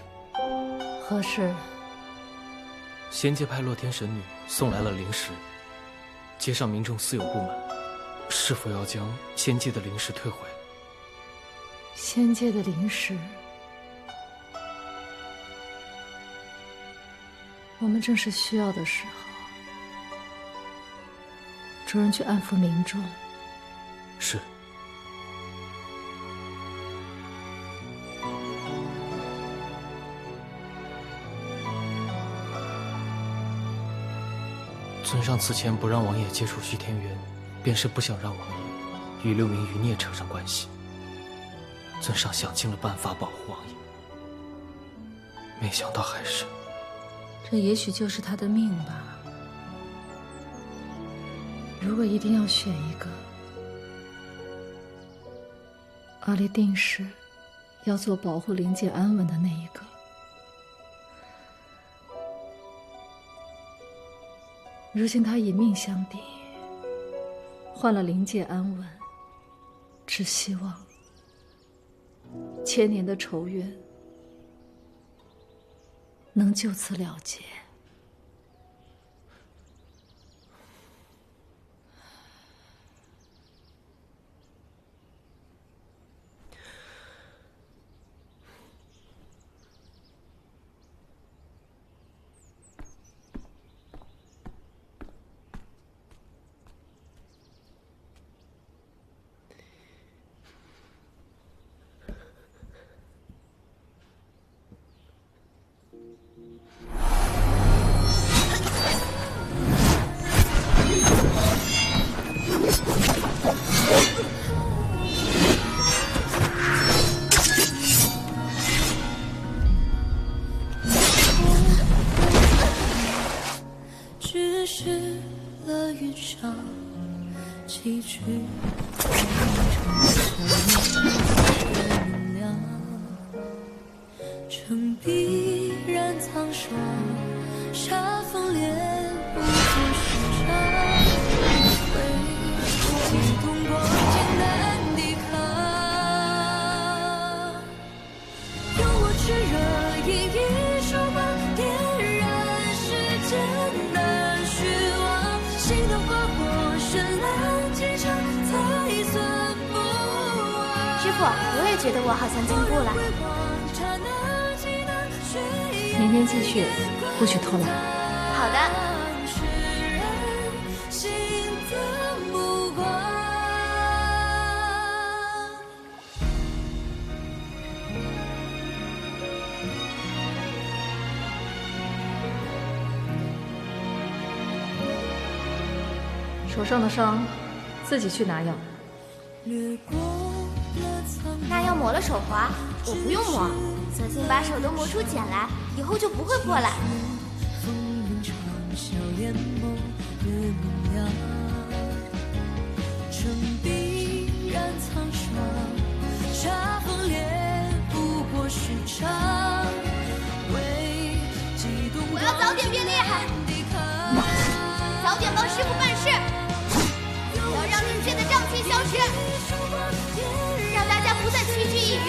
[SPEAKER 6] 何事？
[SPEAKER 5] 仙界派洛天神女送来了灵石，街上民众似有不满，是否要将仙界的灵石退回？
[SPEAKER 6] 仙界的灵石，我们正是需要的时候。主人去安抚民众。
[SPEAKER 5] 是。尊上此前不让王爷接触虚天渊，便是不想让王爷与六名余孽扯上关系。尊上想尽了办法保护王爷，没想到还是……
[SPEAKER 6] 这也许就是他的命吧。如果一定要选一个，阿离定是要做保护灵界安稳的那一个。如今他以命相抵，换了灵界安稳，只希望千年的仇怨能就此了结。只是了云上崎岖明亮，城壁染苍霜，沙风烈不过时常，为激动光艰难抵抗，用我炽热熠熠手光点燃世间的虚妄，心的花火绚烂几场才算不忘。
[SPEAKER 7] 师傅，我也觉得我好像进步了。
[SPEAKER 6] 明天继续，不许偷懒。
[SPEAKER 7] 好的。
[SPEAKER 6] 手上的伤，自己去拿药。
[SPEAKER 7] 那要抹了手滑，我不用抹，索性把手都磨出茧来，以后就不会破了。
[SPEAKER 6] 城壁染苍霜，沙风烈不过时常。
[SPEAKER 7] 我要早点变厉害，早点帮师傅办事，要让灵界的瘴气消失，让大家不再屈居一隅。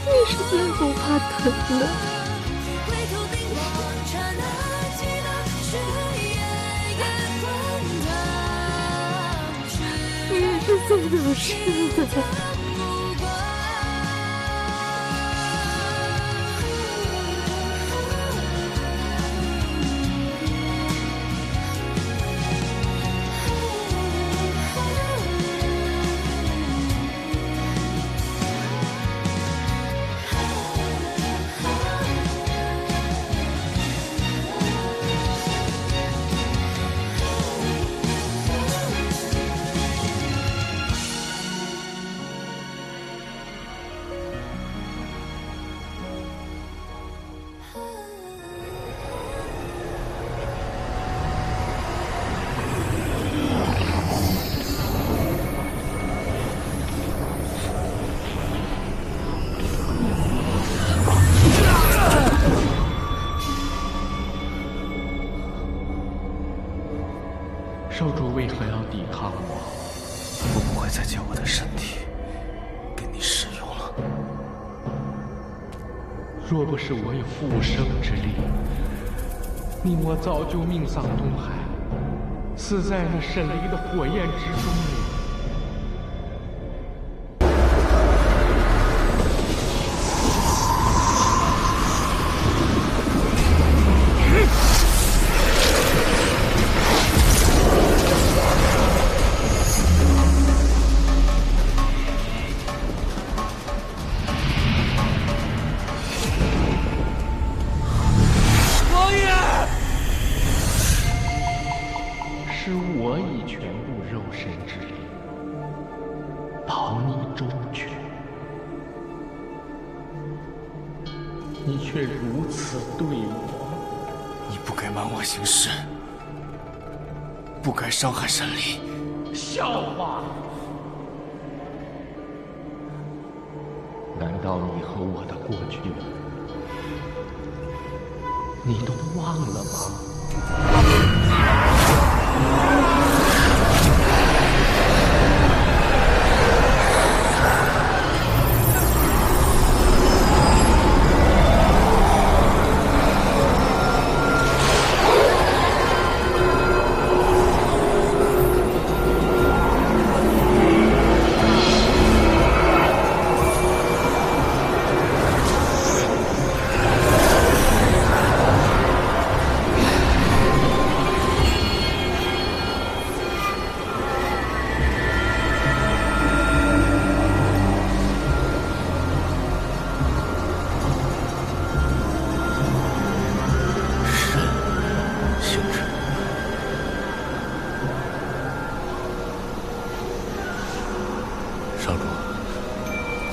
[SPEAKER 6] 为什么不怕疼呢？你也是做错事的。
[SPEAKER 5] 少主为何要抵抗我？
[SPEAKER 12] 我不会
[SPEAKER 5] 再借我的身体给你使用了。
[SPEAKER 3] 若不是我有复生之力，你我早就命丧东海，死在那沈离的火焰之中了。是我以全部肉身之力保你周全，你却如此对我。
[SPEAKER 5] 你不该瞒我行事，不该伤害沈离。
[SPEAKER 3] 笑话！难道你和我的过去，你都忘了吗？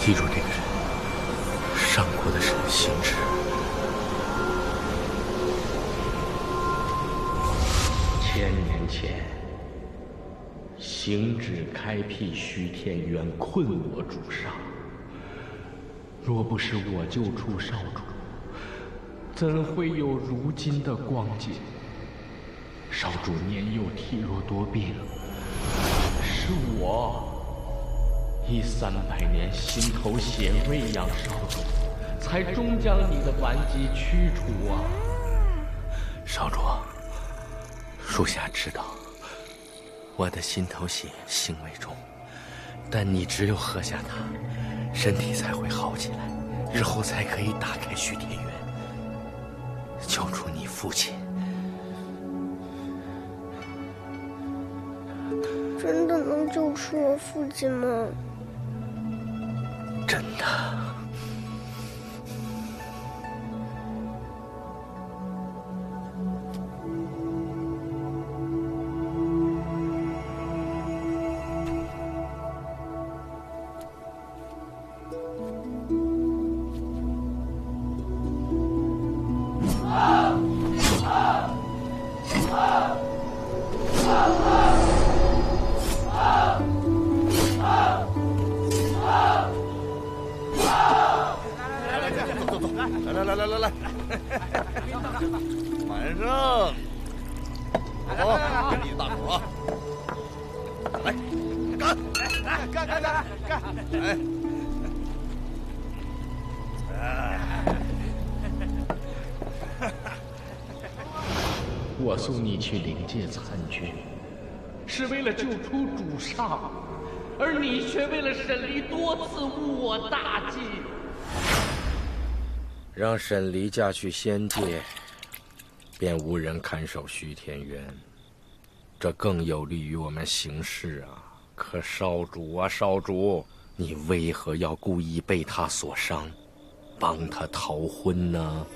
[SPEAKER 5] 记住这个人，上过的是行止。
[SPEAKER 3] 千年前，行止开辟虚天渊，困我主上。若不是我救出少主，怎会有如今的光景？少主年幼体弱多病，是我以300年心头血喂养少主，才终将你的顽疾驱除啊！
[SPEAKER 5] 少主，属下知道，我的心头血行为重，但你只有喝下它，身体才会好起来，日后才可以打开虚天渊，救出你父亲。
[SPEAKER 14] 真的能救出我父亲吗？
[SPEAKER 5] 真的。
[SPEAKER 10] 来，满胜，走，跟你大伙啊，来，干！
[SPEAKER 3] 我送你去灵界参军，是为了救出主上，而你却为了沈离多次误我大计。
[SPEAKER 15] 让沈离嫁去仙界，便无人看守虚天渊，这更有利于我们行事啊。可少主啊，少主，你为何要故意被他所伤，帮他逃婚呢？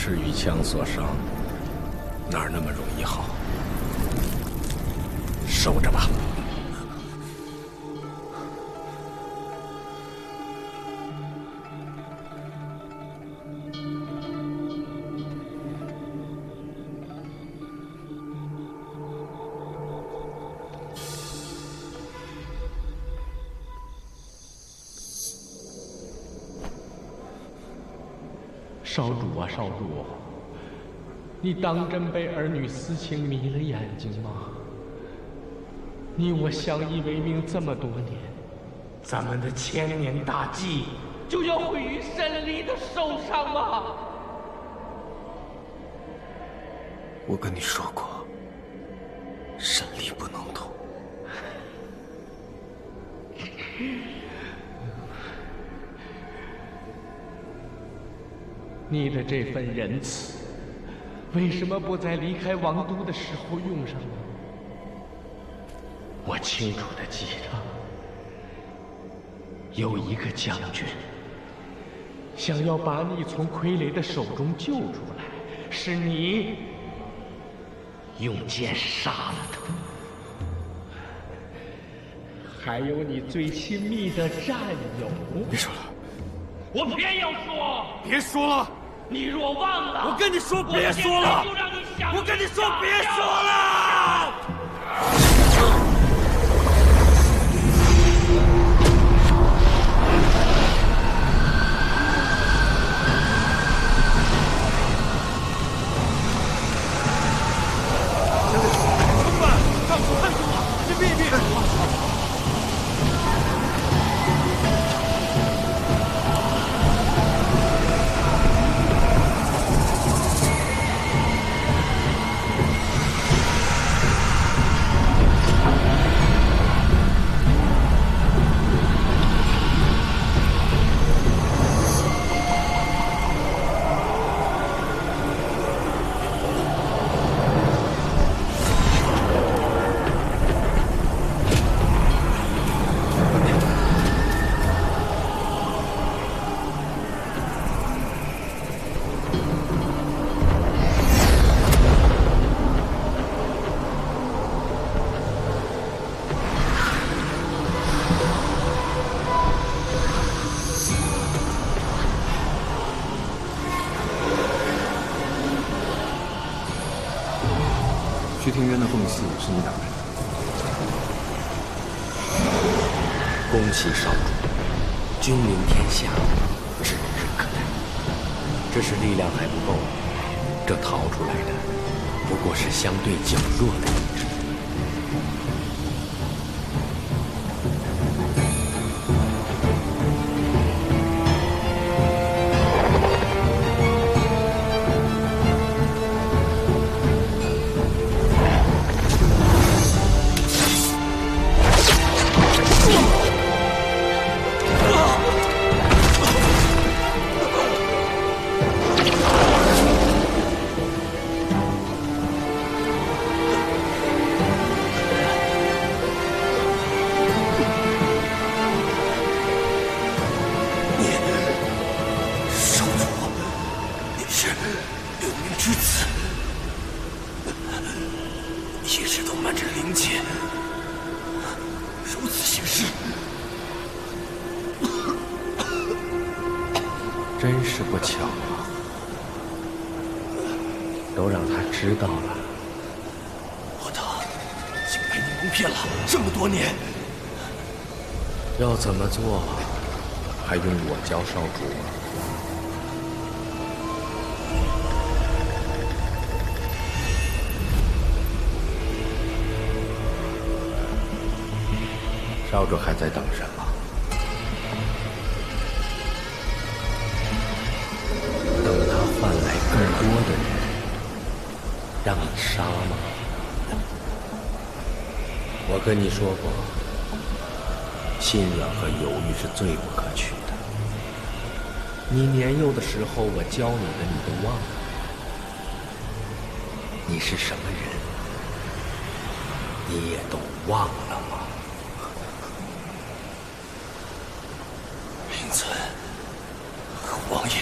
[SPEAKER 15] 赤羽枪所伤，哪儿那么容易好？守着吧。
[SPEAKER 3] 少主啊，少主，你当真被儿女私情迷了眼睛吗？你我相依为命这么多年，咱们的千年大计就要毁于沈离的手上吗？
[SPEAKER 4] 我跟你说过，沈离不能动。
[SPEAKER 3] 你的这份仁慈，为什么不在离开王都的时候用上呢？我清楚地记得，有一个将军想要把你从傀儡的手中救出来，是你用剑杀了他。还有你最亲密的战友。
[SPEAKER 4] 别说了，
[SPEAKER 3] 我偏要说。
[SPEAKER 2] 别说了。
[SPEAKER 3] 你若忘了，
[SPEAKER 2] 我跟你说别说了，我跟你说别说了。
[SPEAKER 11] 怎么办？上主看住了，先避一避。
[SPEAKER 4] 薛庭渊的奉系是你打败的。
[SPEAKER 15] 恭喜少主，君临天下，指日可待。只是力量还不够，这逃出来的不过是相对较弱的一支。真是不巧啊！都让他知道了。
[SPEAKER 2] 我的，竟被你蒙骗了这么多年。
[SPEAKER 15] 要怎么做，还用我教少主吗？少主还在等什么？等他换来更多的人，让你杀吗？我跟你说过，心软和犹豫是最不可取的。你年幼的时候，我教你的，你都忘了。你是什么人，你也都忘了吗？
[SPEAKER 2] 令尊和王爷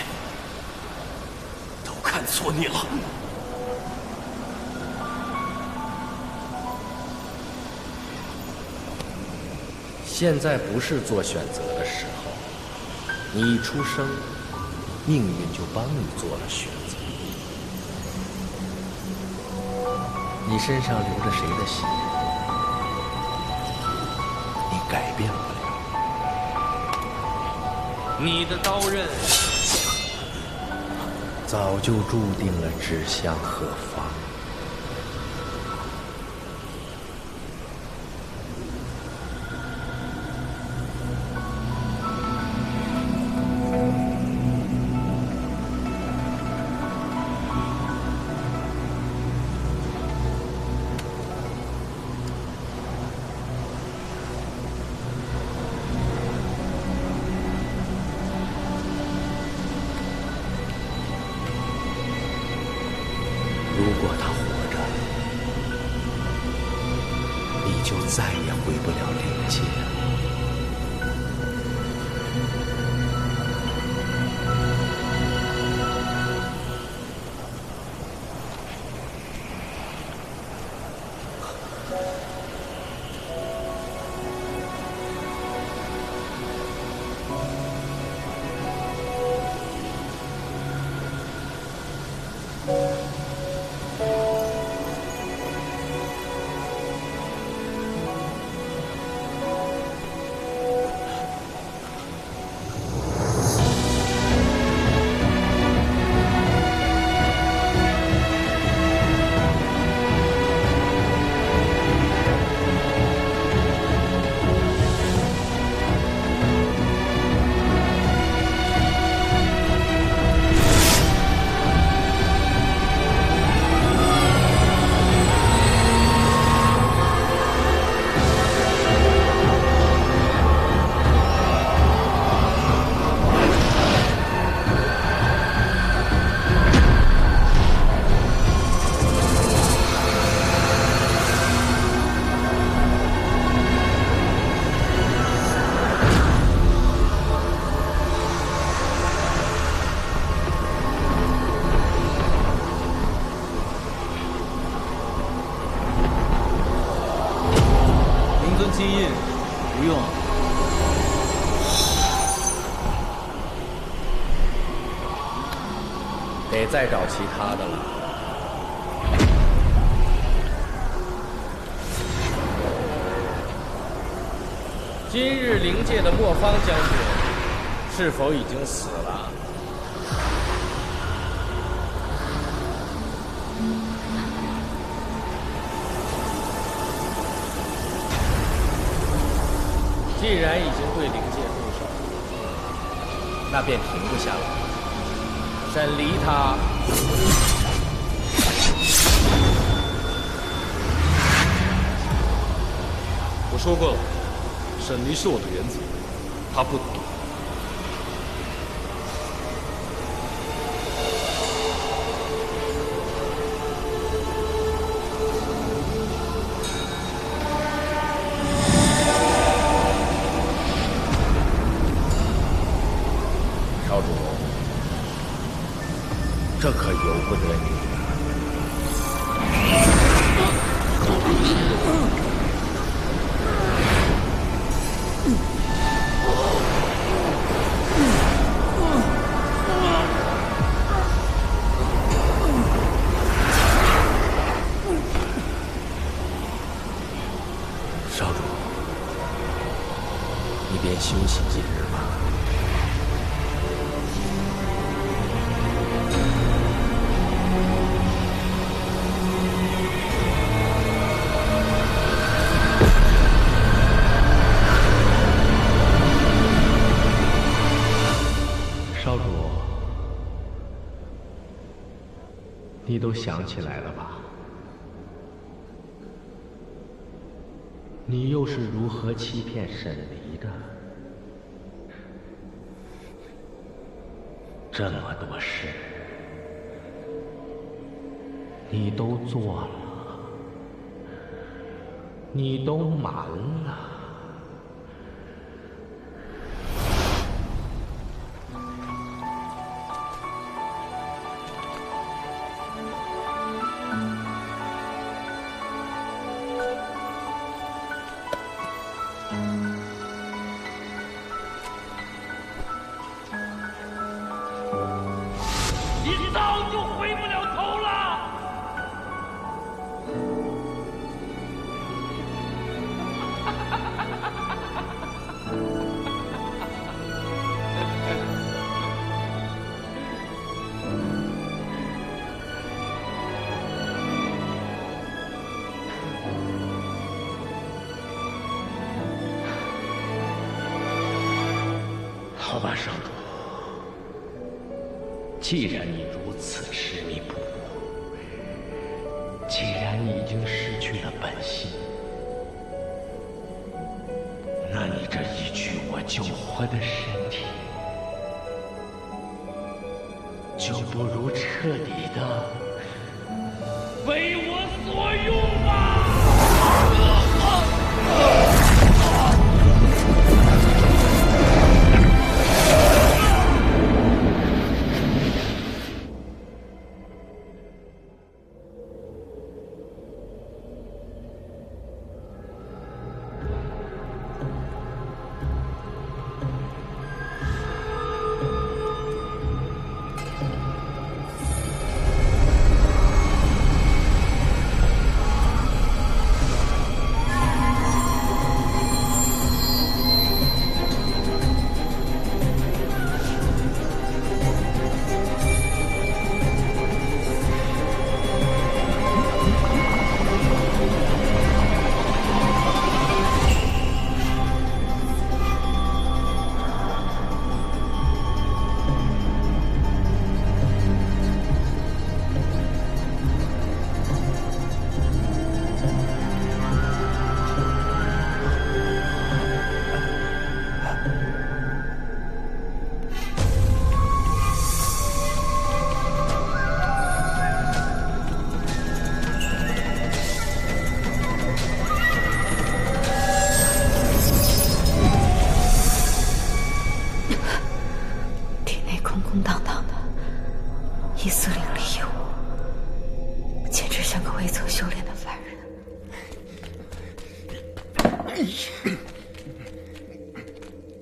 [SPEAKER 2] 都看错
[SPEAKER 3] 错你了。
[SPEAKER 15] 现在不是做选择的时候，你一出生，命运就帮你做了选择。你身上流着谁的血，你改变不了。
[SPEAKER 3] 你的刀刃
[SPEAKER 15] 早就注定了指向何方。如果他活着，你就再也回不了灵界了。
[SPEAKER 3] 金印不用，
[SPEAKER 15] 得再找其他的了。今日灵界的莫方将军是否已经死了？既然已经对灵界动手，那便停不下来，审离他。
[SPEAKER 3] 我说过了，审离是我的原则，他不懂。
[SPEAKER 15] 少主，这可由不得你。少主，你便休息几日吧。少主，你都想起来了吧？你又是如何欺骗沈离的？这么多事，你都做了，你都瞒了。好吧，少主，既然你如此执迷不悟，既然你已经失去了本心，那你这一具我救活的身体，就不如彻底的为我所用吧。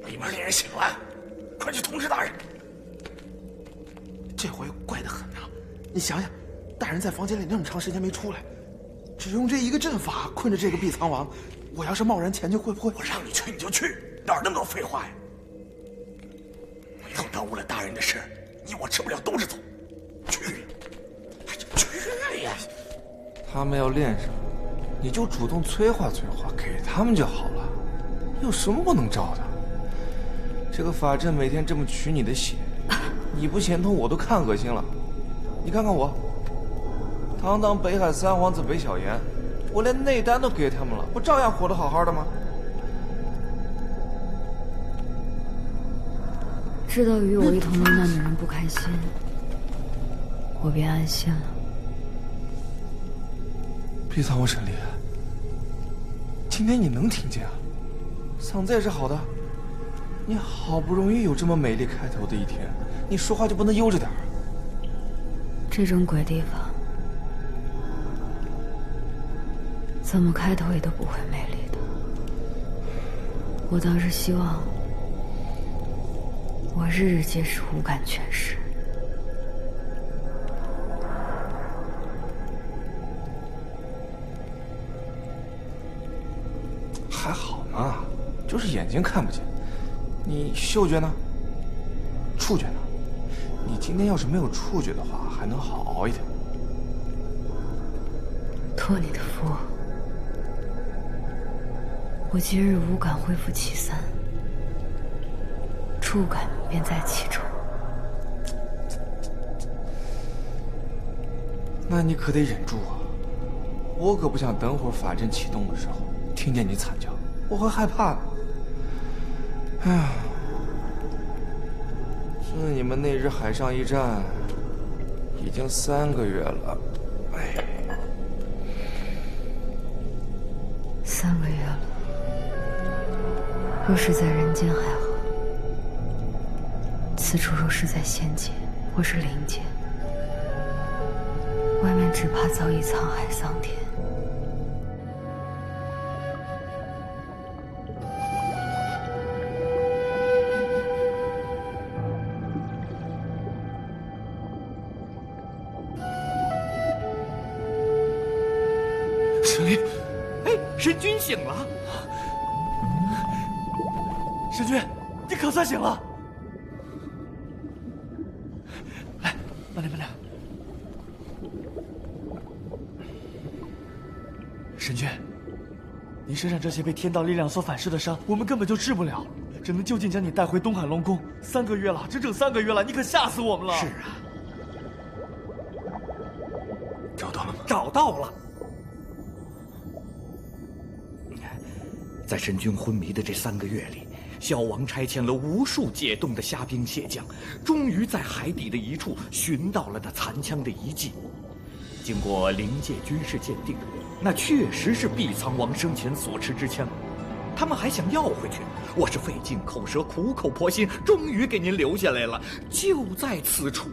[SPEAKER 10] 里面猎人醒了，快去通知大人。
[SPEAKER 12] 这回怪得很啊！你想想，大人在房间里那么长时间没出来，只用这一个阵法困着这个碧苍王，我要是贸然前去，会不会？
[SPEAKER 10] 我让你去你就去，哪儿那么多废话呀？以后耽误了大人的事，你我吃不了兜着走。去，去呀！
[SPEAKER 12] 他们要练什么，你就主动催化催化，给他们就好了。有什么不能招的？这个法阵每天这么取你的血，你不嫌痛我都看恶心了。你看看我，堂堂北海三皇子北小炎，我连内丹都给他们了，不照样活得好好的吗？
[SPEAKER 1] 知道与我一同危难的人不开心，我便安心了。
[SPEAKER 12] 碧苍王神力，今天你能听见啊？嗓子也是好的。你好不容易有这么美丽开头的一天，你说话就不能悠着点儿？
[SPEAKER 1] 这种鬼地方，怎么开头也都不会美丽的。我倒是希望我日日皆是五感全失。
[SPEAKER 12] 还好嘛，就是眼睛看不见。你嗅觉呢？触觉呢？你今天要是没有触觉的话，还能好熬一点。
[SPEAKER 1] 托你的福，我今日五感恢复其三，触感便在其中。
[SPEAKER 12] 那你可得忍住啊！我可不想等会儿法阵启动的时候听见你惨叫，我会害怕的。哎呀，是你们那日海上一战，已经3个月了。哎
[SPEAKER 1] ，3个月了。若是在人间还好，此处若是在仙界或是灵界，外面只怕早已沧海桑田。
[SPEAKER 9] 神灵，哎，神君醒了！神君，你可算醒了！来，慢点，慢点。神君，您身上这些被天道力量所反噬的伤，我们根本就治不了，
[SPEAKER 11] 只能就近将你带回东海龙宫。3个月了，整整3个月了，你可吓死我们了。
[SPEAKER 9] 是啊，
[SPEAKER 4] 找到了吗？
[SPEAKER 9] 找到了。在神君昏迷的这3个月里，萧王差遣了无数解冻的虾兵蟹将，终于在海底的一处寻到了那残枪的遗迹。经过灵界军事鉴定，那确实是毕苍王生前所持之枪。他们还想要回去，我是费尽口舌，苦口婆心，终于给您留下来了，就在此处。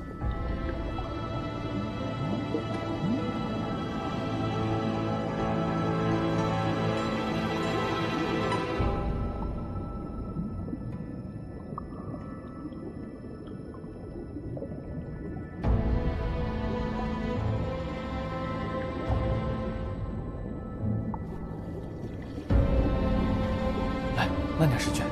[SPEAKER 5] 慢点，神君。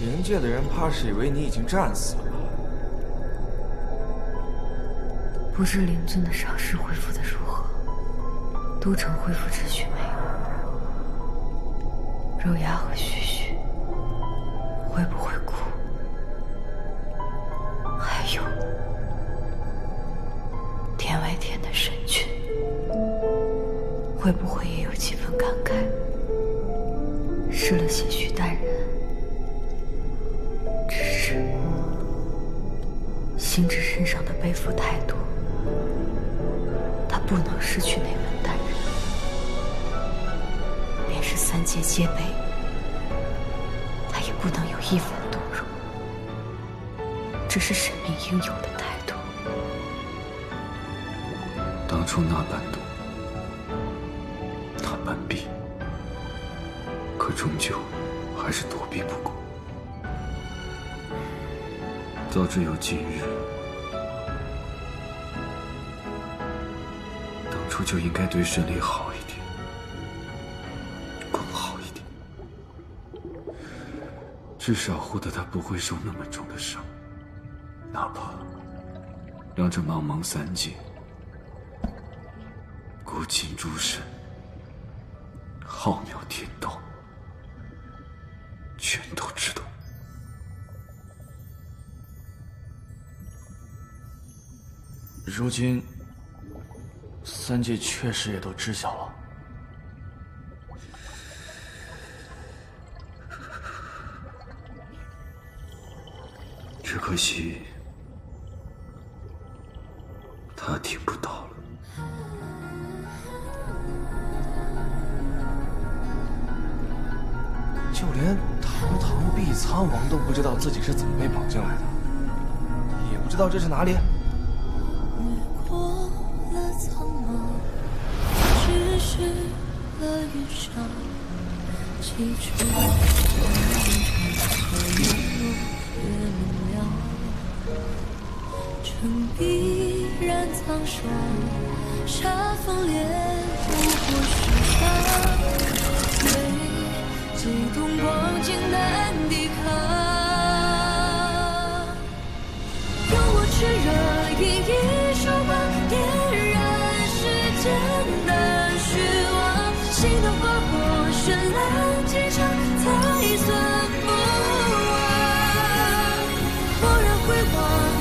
[SPEAKER 12] 灵界的人怕是以为你已经战死了。
[SPEAKER 1] 不知灵尊的伤势恢复的如何？都城恢复秩序没有？肉芽和旭旭会不会哭？还有天外天的神君会不会也有几分感慨？失了些许淡然。只是星之身上的背负太多，他不能失去那份淡然。便是3界皆悲，他也不能有一分动容。这是神明应有的态度。
[SPEAKER 4] 当初那般动，那般避，可终究还是躲避不过。早知有今日，当初就应该对沈离好一点，更好一点，至少护得他不会受那么重的伤，哪怕让这茫茫3界，古今诸神，浩渺天道，全都知道。
[SPEAKER 5] 如今，3界确实也都知晓了。
[SPEAKER 4] 只可惜，他听不到了。
[SPEAKER 12] 就连堂毕苍王都不知道自己是怎么被绑进来的，也不知道这是哪里。
[SPEAKER 6] 城必然苍霜，沙风烈不过虚张，激动光景难抵抗。用我炽热熠熠手光，点燃世间的虚妄，心的花火绚烂几场，才算不忘。蓦然回望，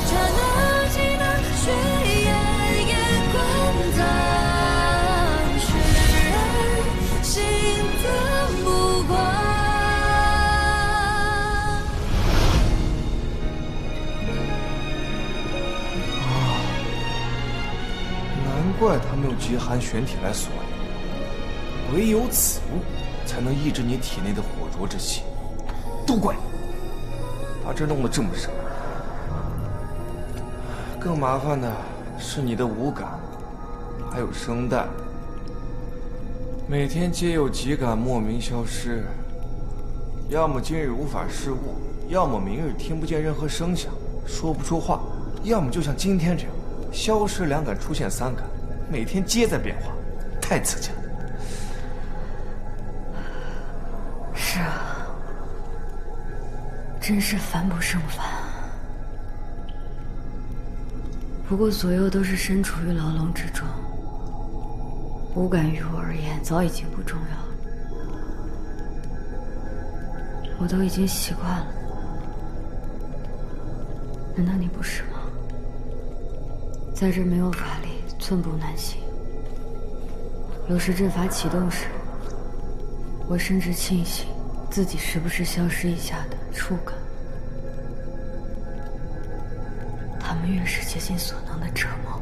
[SPEAKER 6] 刹那几那血眼眼观藏，释然心的目光。
[SPEAKER 12] 难怪他们用极寒玄铁来锁你，唯有此物才能抑制你体内的火灼之气。都怪你，把这弄得这么深。更麻烦的是你的五感，还有声带，每天皆有几感莫名消失，要么今日无法视物，要么明日听不见任何声响，说不出话，要么就像今天这样，消失2感，出现3感，每天皆在变化，太刺激了。
[SPEAKER 1] 是啊，真是烦不胜烦。不过左右都是身处于牢笼之中。5感于我而言早已经不重要了，我都已经习惯了。难道你不是吗？在这没有法力，寸步难行。有时阵法启动时，我甚至庆幸自己时不时消失一下的触感，他们越是竭尽所能的折磨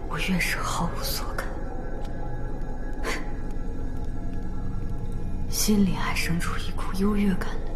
[SPEAKER 1] 我，我越是毫无所感，心里还生出一股优越感来。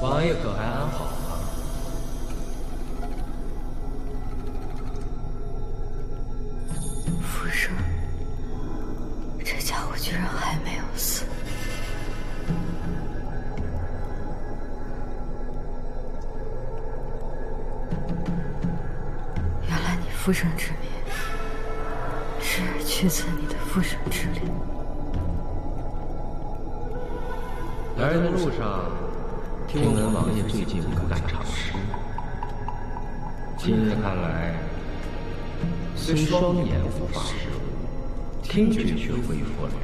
[SPEAKER 15] 王爷可还安好啊？
[SPEAKER 1] 傅生，这家伙居然还没有死。原来你复生之灭，是去自你的复生之力。
[SPEAKER 15] 来人的路上，听闻王爷最近不敢尝试，今日看来，虽双眼无法视物，听觉却恢复了呀。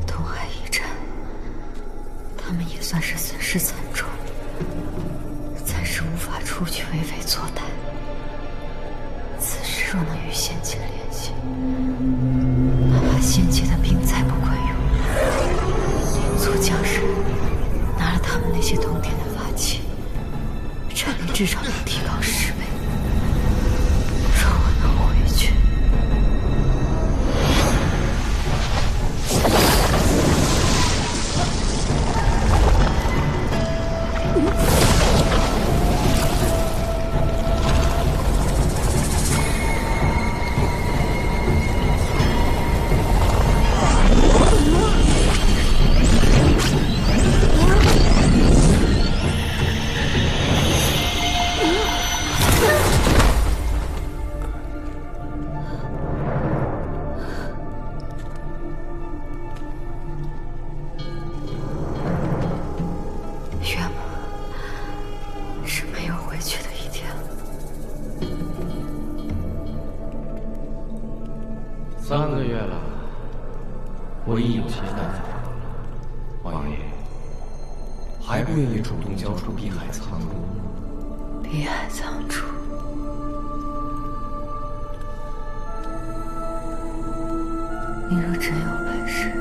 [SPEAKER 1] 东海一战，他们也算是损失惨重，暂时无法出去为非作歹。此时若能与仙界联系，哪怕仙界的兵再不管用，做将士拿了他们那些通天的法器，战力至少能提高10倍。若我能回去，月吗？是没有回去的一天了。
[SPEAKER 15] 3个月了，我已有些难烦了。王爷，还不愿意主动交出碧海苍珠？
[SPEAKER 1] 碧海苍珠，你若真有本事，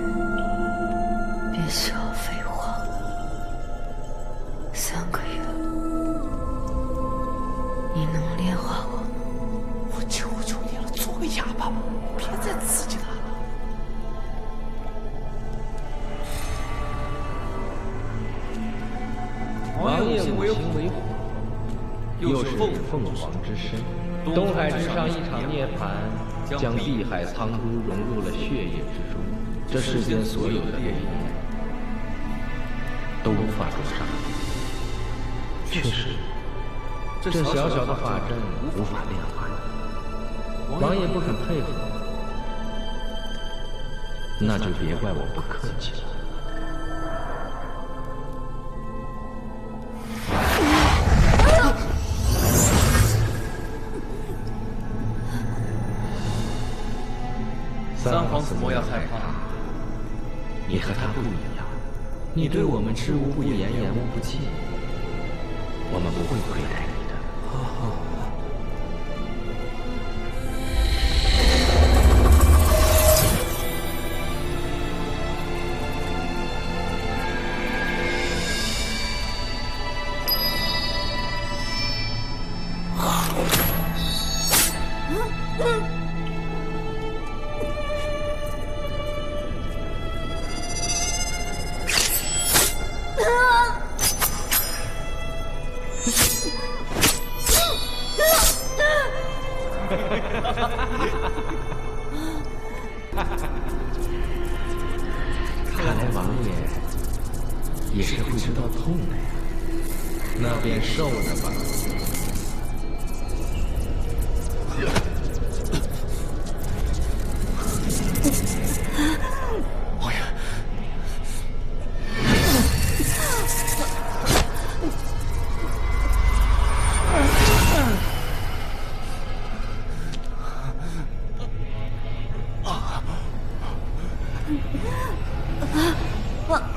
[SPEAKER 1] 别需要废话。3个月，你能炼化我吗？
[SPEAKER 5] 我求求你了，做个哑巴吧，别再刺激他了。
[SPEAKER 15] 王爷五行为火，又是凤凰之身，东海之上一场涅槃，将碧海苍珠融入了血液之中。这世间所有的烈焰都无法灼伤，确实，这小小的法阵无法炼化。王爷不肯配合，那就别怪我不客气了。
[SPEAKER 5] 三皇子莫要害怕，
[SPEAKER 15] 你和他不一样，你对我们知无不言，言无不尽，我们不会亏待你的。看来王爷也是会知道痛的呀，那便受了吧。
[SPEAKER 12] 王爷，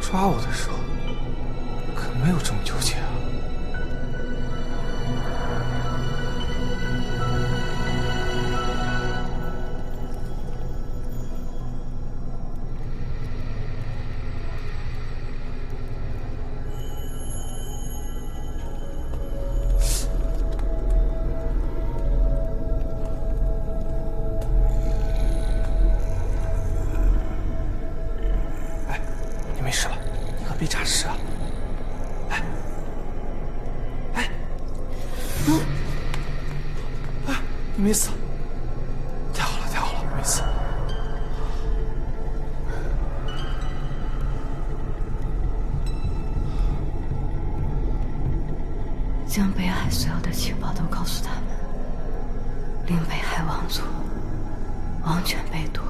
[SPEAKER 12] 抓我的时候可没有这么纠结啊。没事了，你可别诈尸啊！你没死，太好了，太好了，没死。
[SPEAKER 1] 将北海所有的情报都告诉他们，令北海王族王权被夺，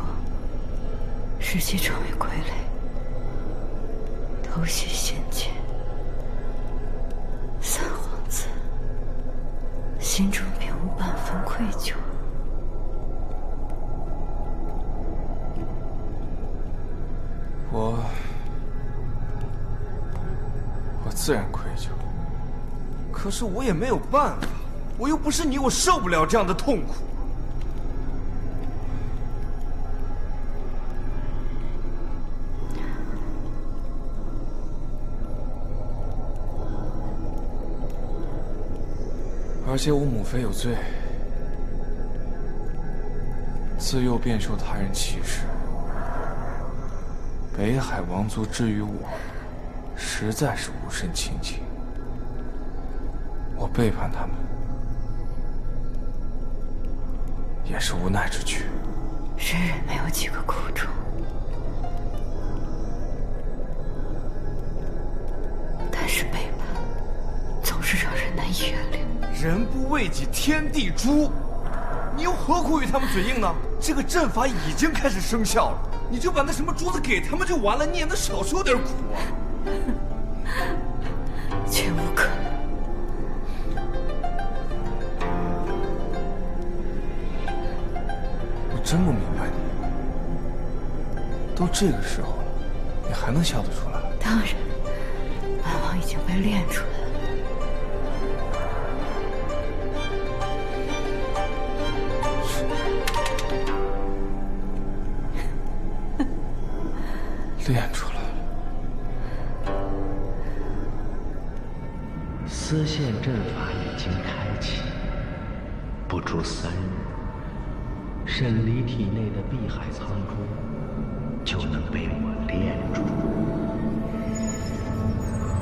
[SPEAKER 1] 使其成为傀儡。偷袭仙界，三皇子心中便无半分愧疚。
[SPEAKER 12] 我自然愧疚，可是我也没有办法，我又不是你，我受不了这样的痛苦。而且我母妃有罪，自幼便受他人歧视。北海王族之于我，实在是无甚亲近。我背叛他们，也是无奈之举。
[SPEAKER 1] 人人没有几个苦衷，但是背叛总是让人难以原谅。
[SPEAKER 12] 人不为己，天地诛。你又何苦与他们嘴硬呢？这个阵法已经开始生效了，你就把那什么珠子给他们就完了，你也能少受点苦啊。
[SPEAKER 1] 绝无可能。
[SPEAKER 12] 我真不明白你，都这个时候了，你还能笑得出来？
[SPEAKER 1] 当然，本王已经被练出来了。
[SPEAKER 12] 练出来了，
[SPEAKER 15] 丝线阵法已经开启，不出3日，沈离体内的碧海苍珠就能被我炼住。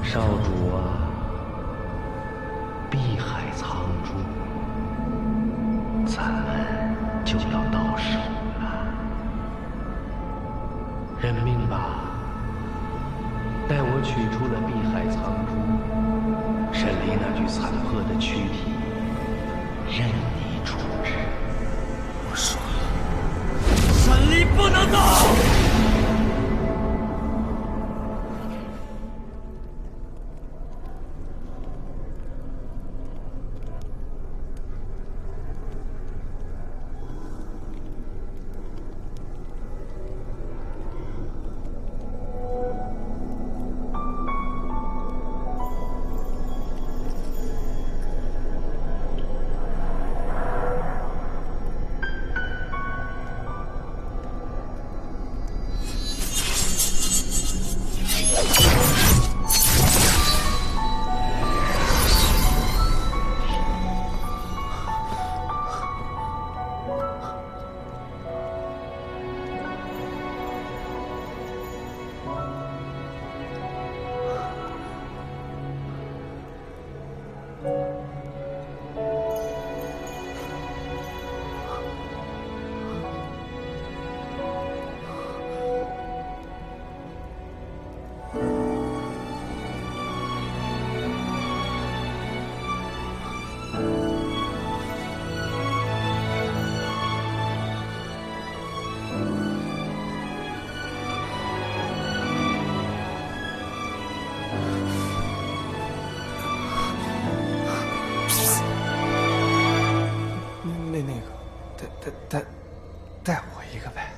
[SPEAKER 15] 少主啊，碧海苍珠，咱们就要到手了。认命吧，待我取出了碧海苍珠，沈离那具残破的躯体，任你处置。
[SPEAKER 3] 我说了，沈离不能走。
[SPEAKER 12] 带我一个呗。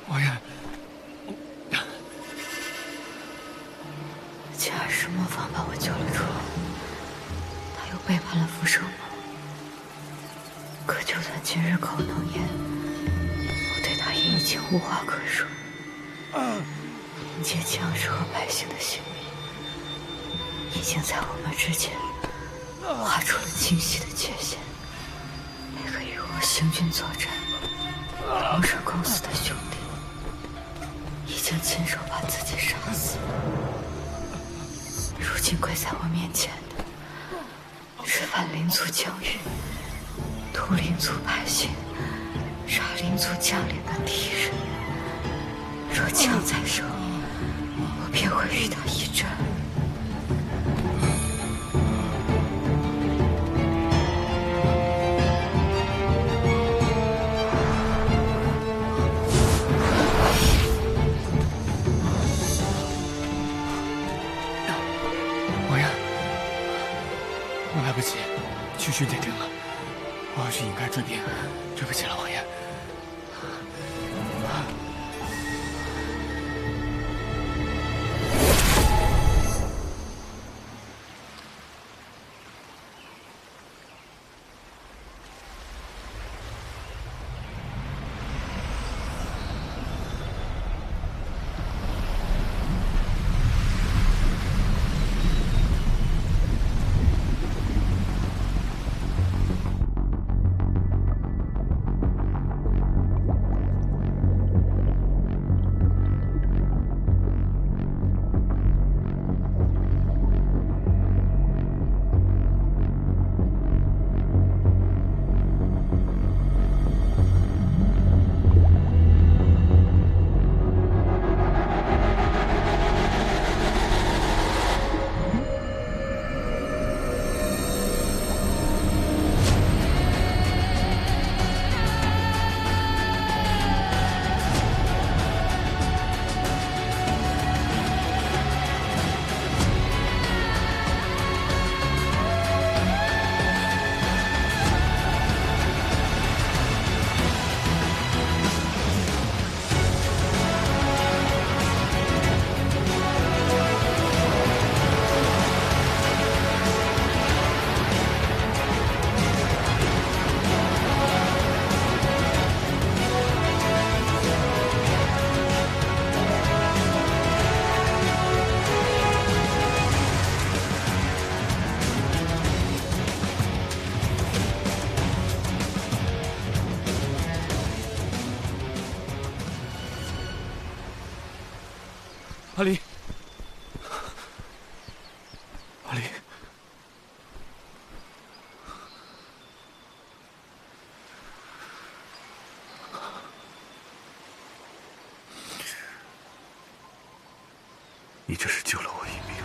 [SPEAKER 1] 王爷，既然是磨坊把我救了出来，他又背叛了福生吗？可就算今日口能言，我对他也已经无话可说。迎接将士和百姓的性命，已经在我们之间画出了清晰的界限。那个与我行军作战、同生共死的兄弟，已经亲手把自己杀死。如今跪在我面前的，是反灵族疆域、屠灵族百姓、杀灵族将领的敌人。若枪在手，我便会与他一战。
[SPEAKER 12] 王爷，我来不及去巡点阵了，我要去引开追兵，对不起了，王爷。
[SPEAKER 4] 阿离，阿离，你这是救了我一命。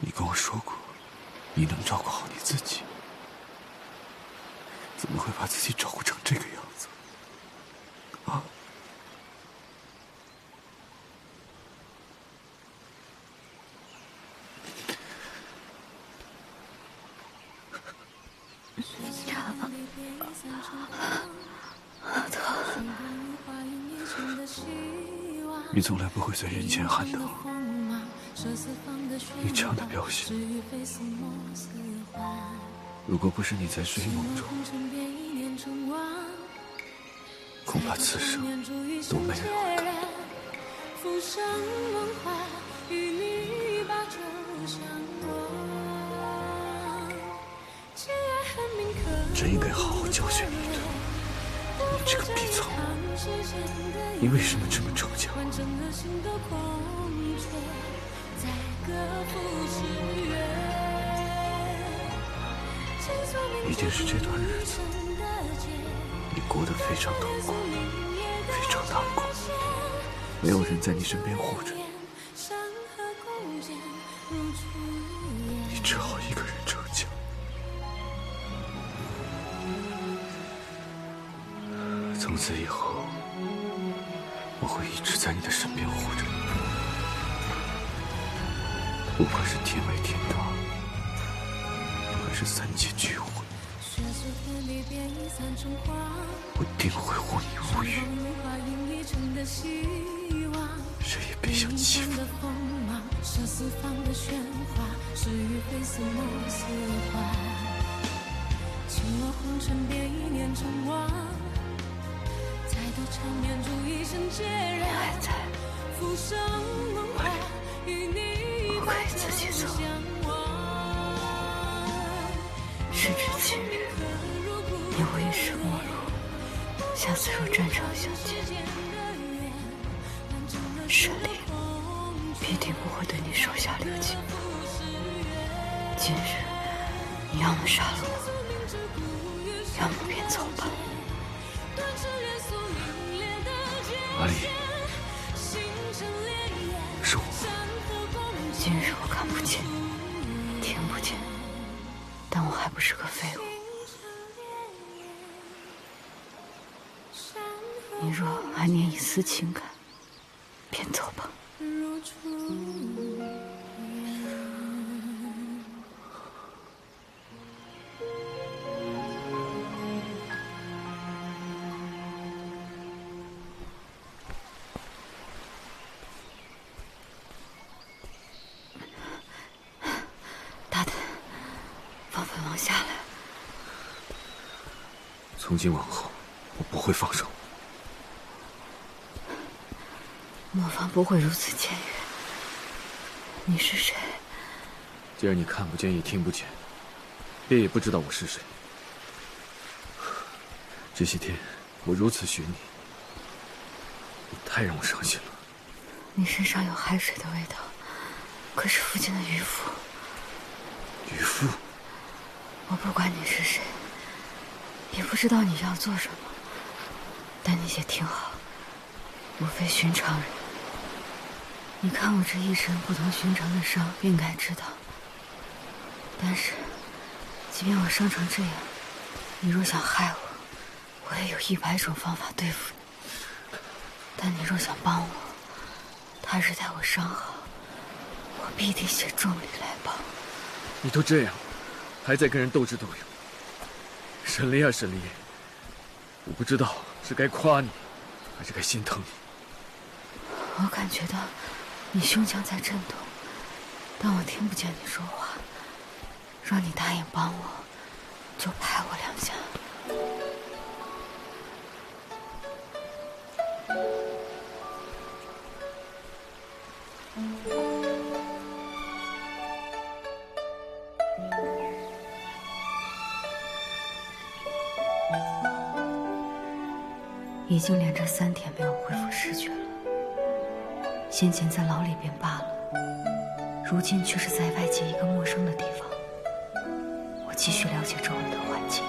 [SPEAKER 4] 你跟我说过，你能照顾好你自己，怎么会把自己照顾成这个样子？啊？你从来不会在人前喊疼。你这样的表现，如果不是你在睡梦中，恐怕此生都没人会看到。真应该好好教训你一顿。你这个逼苍王，你为什么这么逞强？一定是这段日子你过得非常痛苦，非常难过，没有人在你身边护着你，你只好一个人逞强。从此以后，我会一直在你的身边护着你，不管是天为天大，还是三界聚会，我定会护你无虞，谁也别想欺负
[SPEAKER 1] 你还在，我可以自己走，时至今日，你我一时陌路，下次若战场相见，沈离必定不会对你手下留情。今日你要么杀了我，要么便走吧。
[SPEAKER 4] 阿离，是我。
[SPEAKER 1] 今日我看不见，听不见，但我还不是个废物。你若还念一丝情感，便走吧。大胆，放本王下来。
[SPEAKER 4] 从今往后，我不会放手。
[SPEAKER 1] 莫方不会如此僭越。你是谁？
[SPEAKER 4] 既然你看不见也听不见，便也不知道我是谁。这些天我如此寻你，你太让我伤心了。
[SPEAKER 1] 你身上有海水的味道，可是附近的渔夫。
[SPEAKER 4] 渔夫？
[SPEAKER 1] 我不管你是谁，也不知道你要做什么，但你且听好，我非寻常人。你看我这一身不同寻常的伤，便该知道。但是，即便我伤成这样，你若想害我，我也有100种方法对付你。但你若想帮我，他日待我伤好，我必定写重礼来报。
[SPEAKER 4] 你都这样，还在跟人斗智斗勇。沈离啊，沈离，我不知道是该夸你，还是该心疼你。
[SPEAKER 1] 我感觉到你胸腔在震动，但我听不见你说话。让你答应帮我，就拍我2下。已经连着3天没有恢复视觉了。先前在牢里便罢了，如今却是在外界一个陌生的地方。我继续了解周围的环境，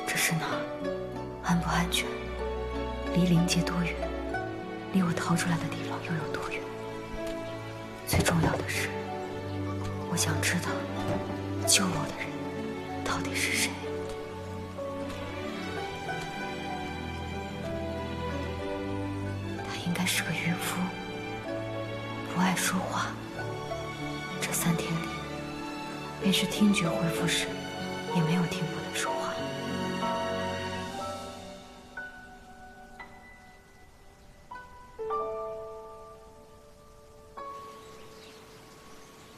[SPEAKER 1] 这是哪儿？安不安全？离灵界多远？离我逃出来的地方又有多远？最重要的是，我想知道救我的人到底是谁。他应该是个渔夫，不爱说话。这3天里，便是听觉恢复时，也没有听过他说话。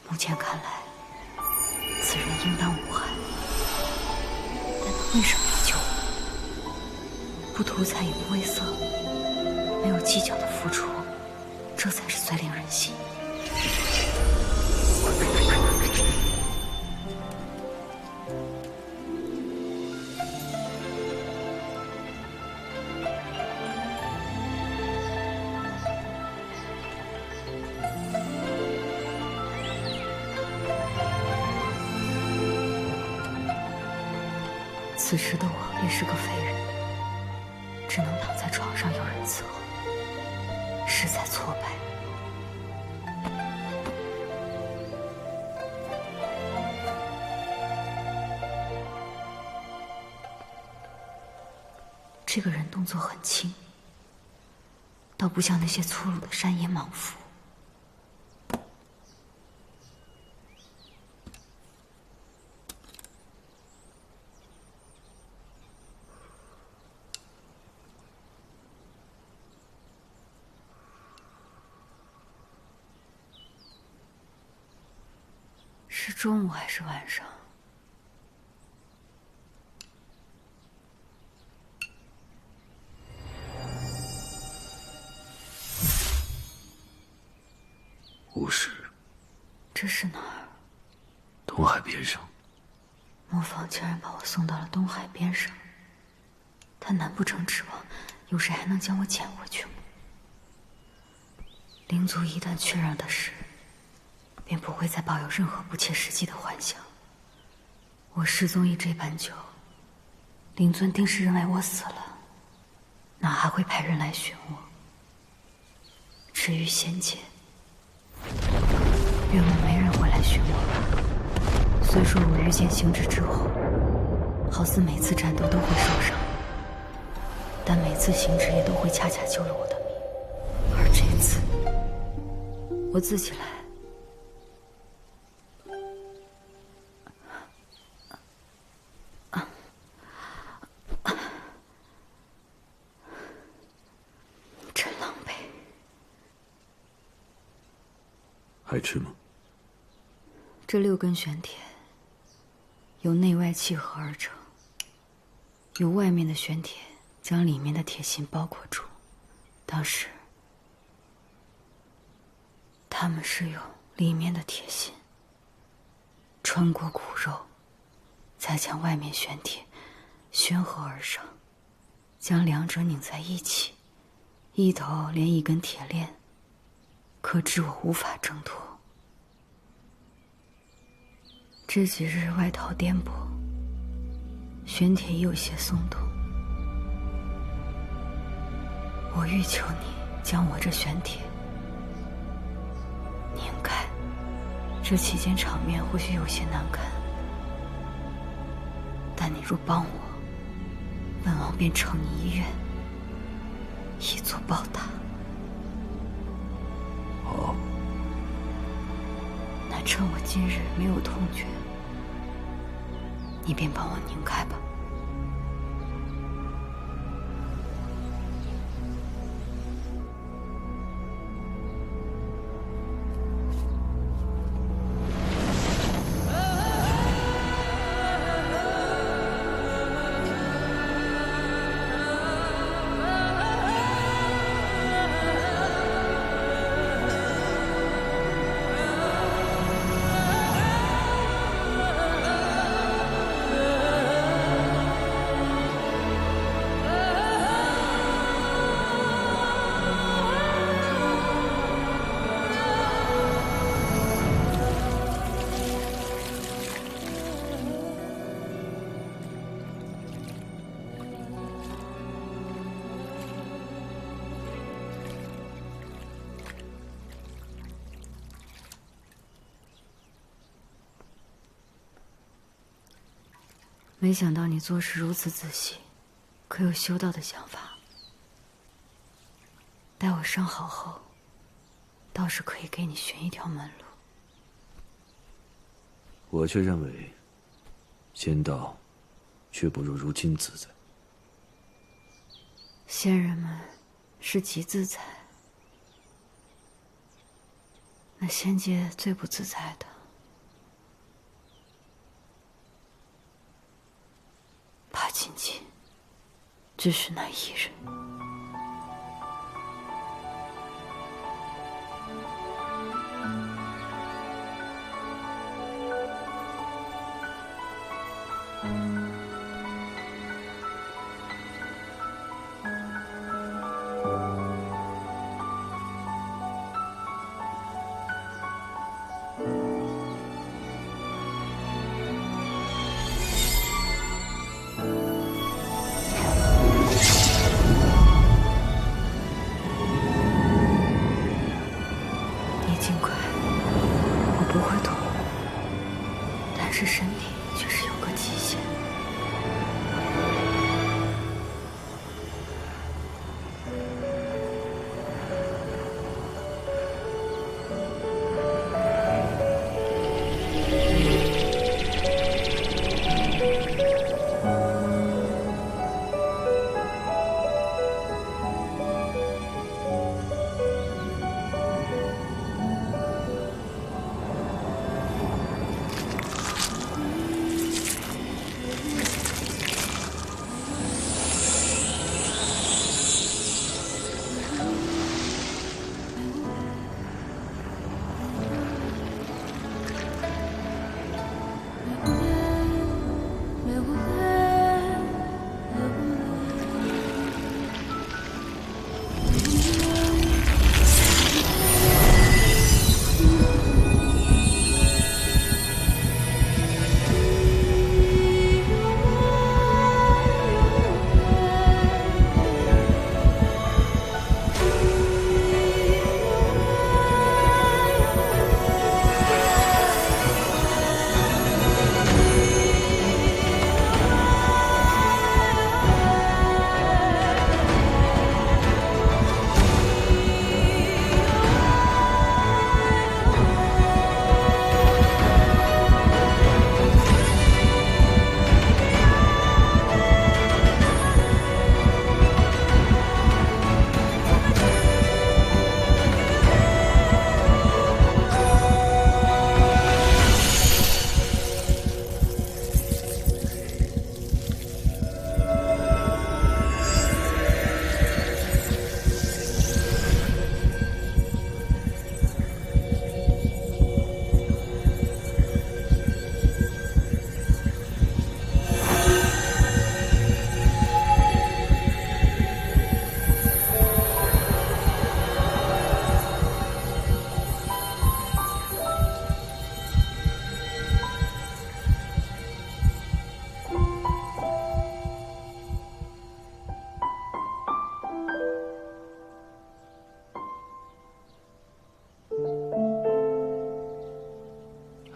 [SPEAKER 1] 目前看来，此人应当无害，但他为什么要救我？不图财也不为色，没有计较的付出，这才是最令人吸引。此时的我也是个废人，只能躺在床上有人伺候，实在挫败。这个人动作很轻，倒不像那些粗鲁的山野莽夫。是中午还是晚上？
[SPEAKER 4] 无事。
[SPEAKER 1] 这是哪儿？
[SPEAKER 4] 东海边上。
[SPEAKER 1] 磨坊竟然把我送到了东海边上，他难不成指望有谁还能将我捡回去吗？灵族一旦确认的事，便不会再抱有任何不切实际的幻想。我失踪一这般久，灵尊定是认为我死了，哪还会派人来寻我？至于仙界，愿我没人会来寻我。虽说我遇见星之之后，好似每次战斗都会受伤，但每次星之也都会恰恰救了我的命。而这次，我自己来。真狼狈。
[SPEAKER 4] 还吃吗？
[SPEAKER 1] 这6根玄铁由内外契合而成，由外面的玄铁将里面的铁心包裹住。当时，他们是用里面的铁心穿过骨肉，再将外面玄铁宣合而上，将2者拧在一起，一头连一根铁链，可知我无法挣脱。这几日外逃颠簸，玄铁已有些松动。我欲求你将我这玄铁拧开，这期间场面或许有些难看，但你若帮我，本王便承你一愿，以作报答。
[SPEAKER 4] 好。
[SPEAKER 1] 那趁我今日没有痛觉，你便帮我拧开吧。没想到你做事如此仔细，可有修道的想法。待我伤好后，倒是可以给你寻一条门路。
[SPEAKER 4] 我却认为，仙道却不如如今自在。
[SPEAKER 1] 仙人们是极自在，那仙界最不自在的，怕仅仅只是那一人。是身体却是有个极限。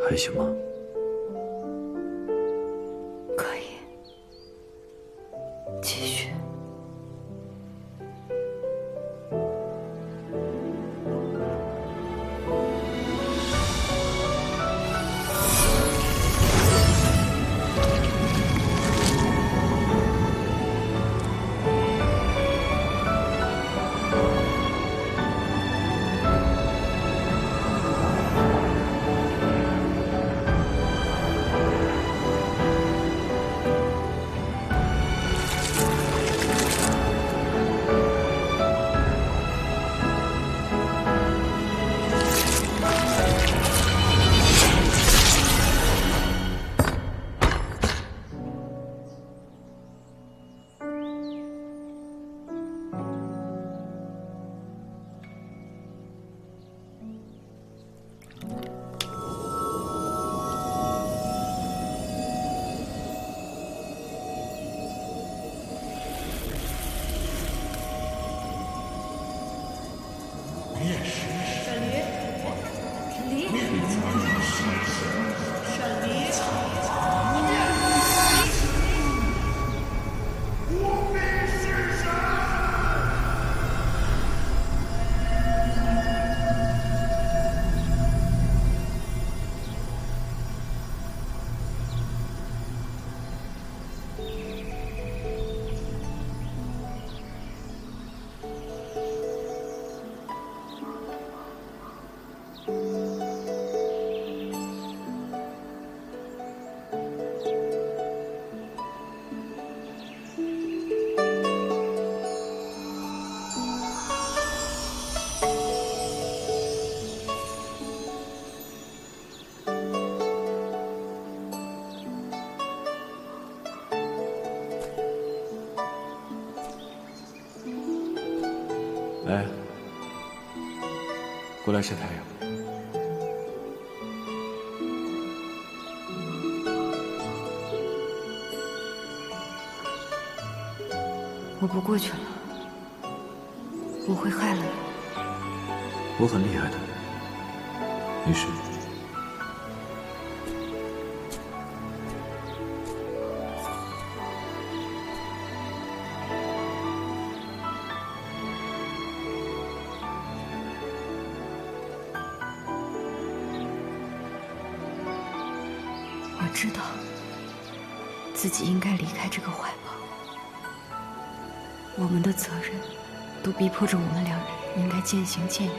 [SPEAKER 4] 还行吗？
[SPEAKER 1] 可以，继续。
[SPEAKER 4] 来，过来晒太阳。
[SPEAKER 1] 我不过去了，我会害了你。
[SPEAKER 4] 我很厉害的，没事。
[SPEAKER 1] 我知道自己应该离开这个怀抱。我们的责任都逼迫着我们两人应该渐行渐远，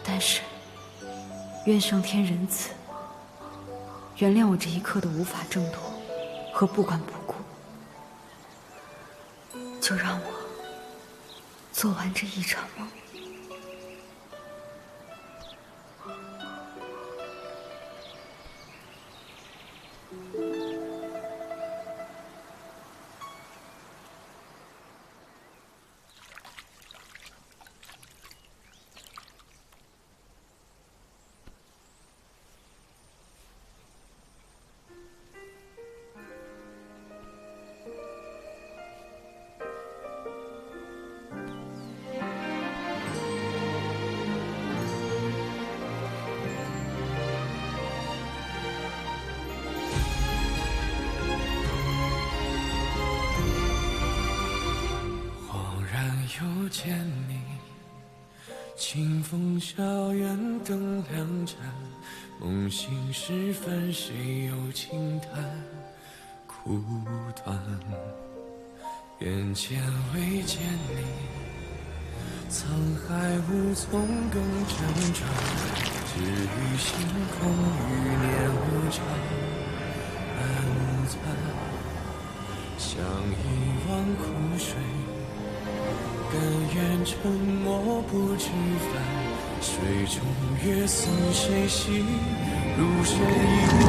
[SPEAKER 1] 但是愿上天仁慈，原谅我这一刻的无法挣脱和不管不顾，就让我做完这一场梦。
[SPEAKER 16] 又见你，清风校园灯亮着，梦醒时分，谁又轻叹苦短？眼前未见你，沧海无从更辗转，只余星空余年无常安暂，像一汪苦水。甘愿沉默不知返，水中月似谁洗，如水一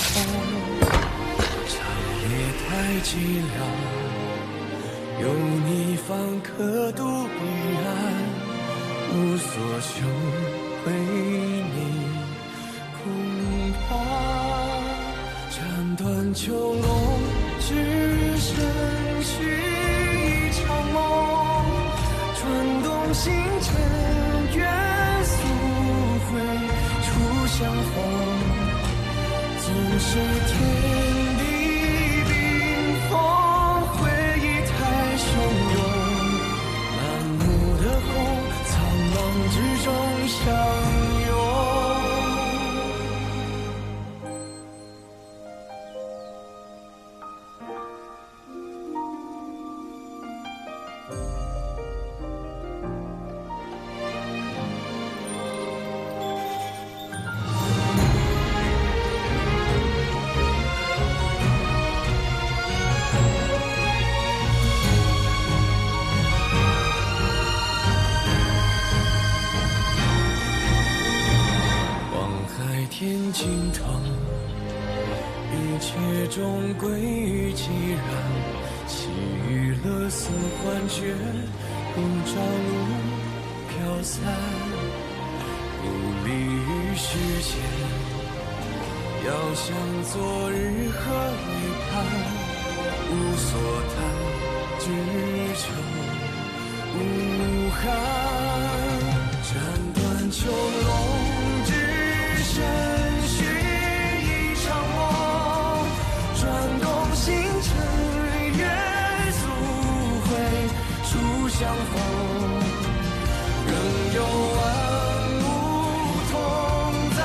[SPEAKER 16] 场长夜太寂寥，有你方可渡彼岸，无所求为你空盼，斩断囚笼，只剩续一场梦。转动星辰，愿速回初相逢。纵使天地冰封，回忆太汹涌。满目的红，苍茫之中相拥。天尽头，一切终归于寂然，其余乐色幻觉，如朝露飘散，不离于世间，遥想昨日何为盼，无所谈，只求无憾，斩断囚笼。深续一场梦，转动星辰，月速回初相逢。仍有万物同在，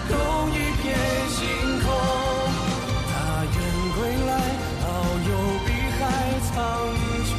[SPEAKER 16] 同一片星空。他愿归来，遨游碧海苍穹。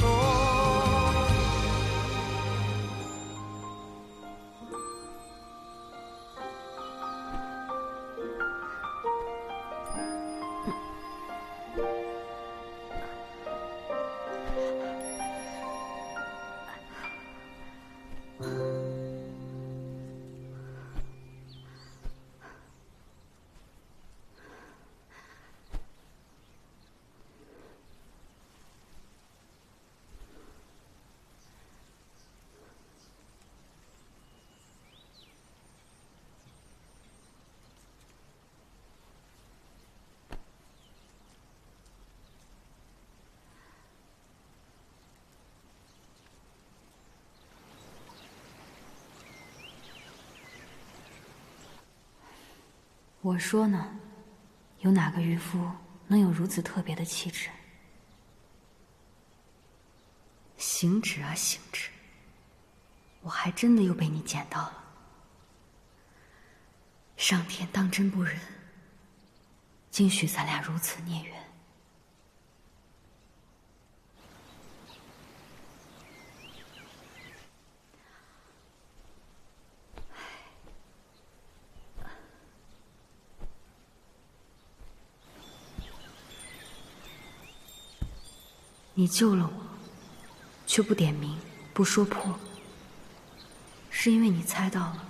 [SPEAKER 1] 我说呢，有哪个渔夫能有如此特别的气质？行止啊行止，我还真的又被你捡到了。上天当真不仁，竟许咱俩如此孽缘。你救了我，却不点名，不说破，是因为你猜到了，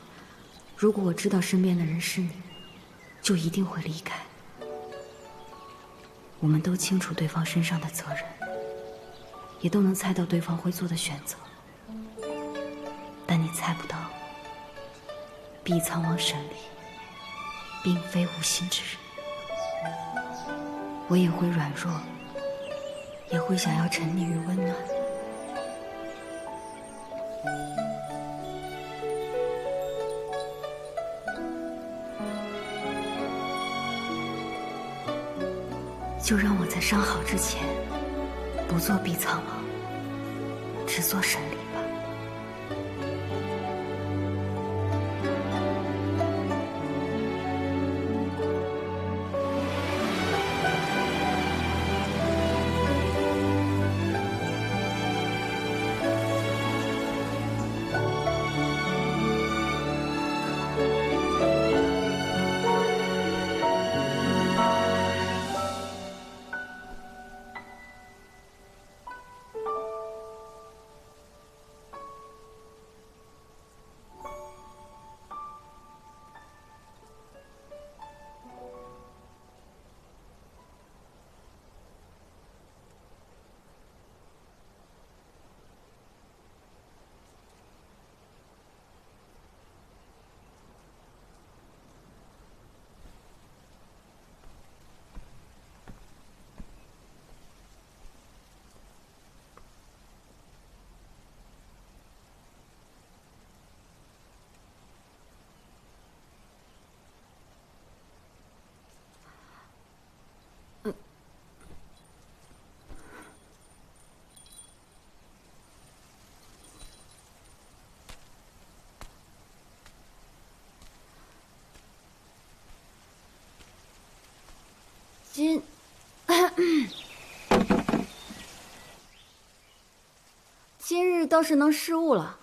[SPEAKER 1] 如果我知道身边的人是你，就一定会离开。我们都清楚对方身上的责任，也都能猜到对方会做的选择，但你猜不到，碧苍王沈离并非无心之人。我也会软弱，也会想要沉溺于温暖。就让我在伤好之前，不做碧苍王，只做沈离吧。今日倒是能失误了。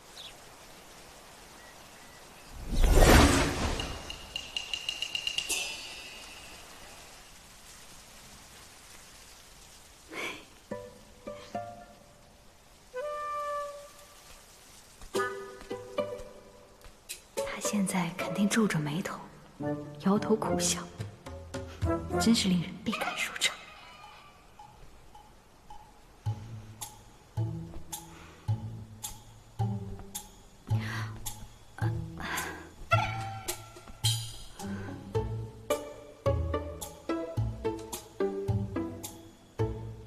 [SPEAKER 1] 他现在肯定皱着眉头，摇头苦笑，真是令人倍感舒畅。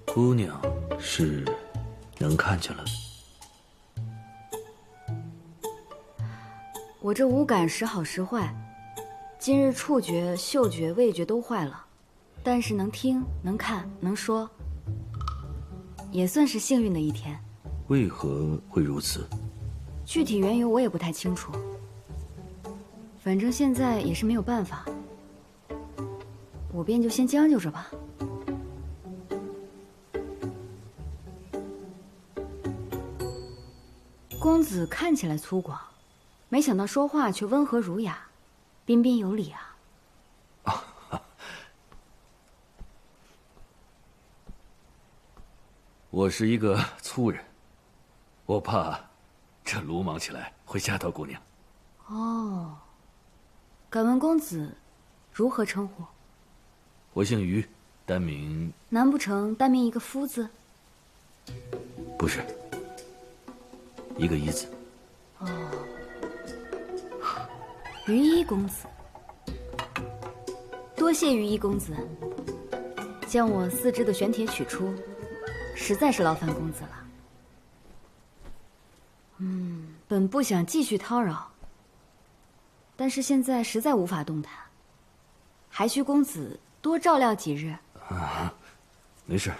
[SPEAKER 4] 姑娘是能看见了。
[SPEAKER 1] 我这五感时好时坏，今日触觉、嗅觉、味觉都坏了，但是能听、能看、能说，也算是幸运的一天。
[SPEAKER 4] 为何会如此？
[SPEAKER 1] 具体缘由我也不太清楚，反正现在也是没有办法，我便就先将就着吧。公子看起来粗犷，没想到说话却温和儒雅，彬彬有礼啊！
[SPEAKER 4] 我是一个粗人，我怕这鲁莽起来会吓到姑娘。
[SPEAKER 1] 哦，敢问公子如何称呼？
[SPEAKER 4] 我姓于，单名……
[SPEAKER 1] 难不成单名一个夫字？
[SPEAKER 4] 不是，一个一字。
[SPEAKER 1] 哦，于一公子，多谢于一公子，将我4只的玄铁取出，实在是劳烦公子了。本不想继续叨扰，但是现在实在无法动弹。还需公子多照料几日。
[SPEAKER 4] 没事，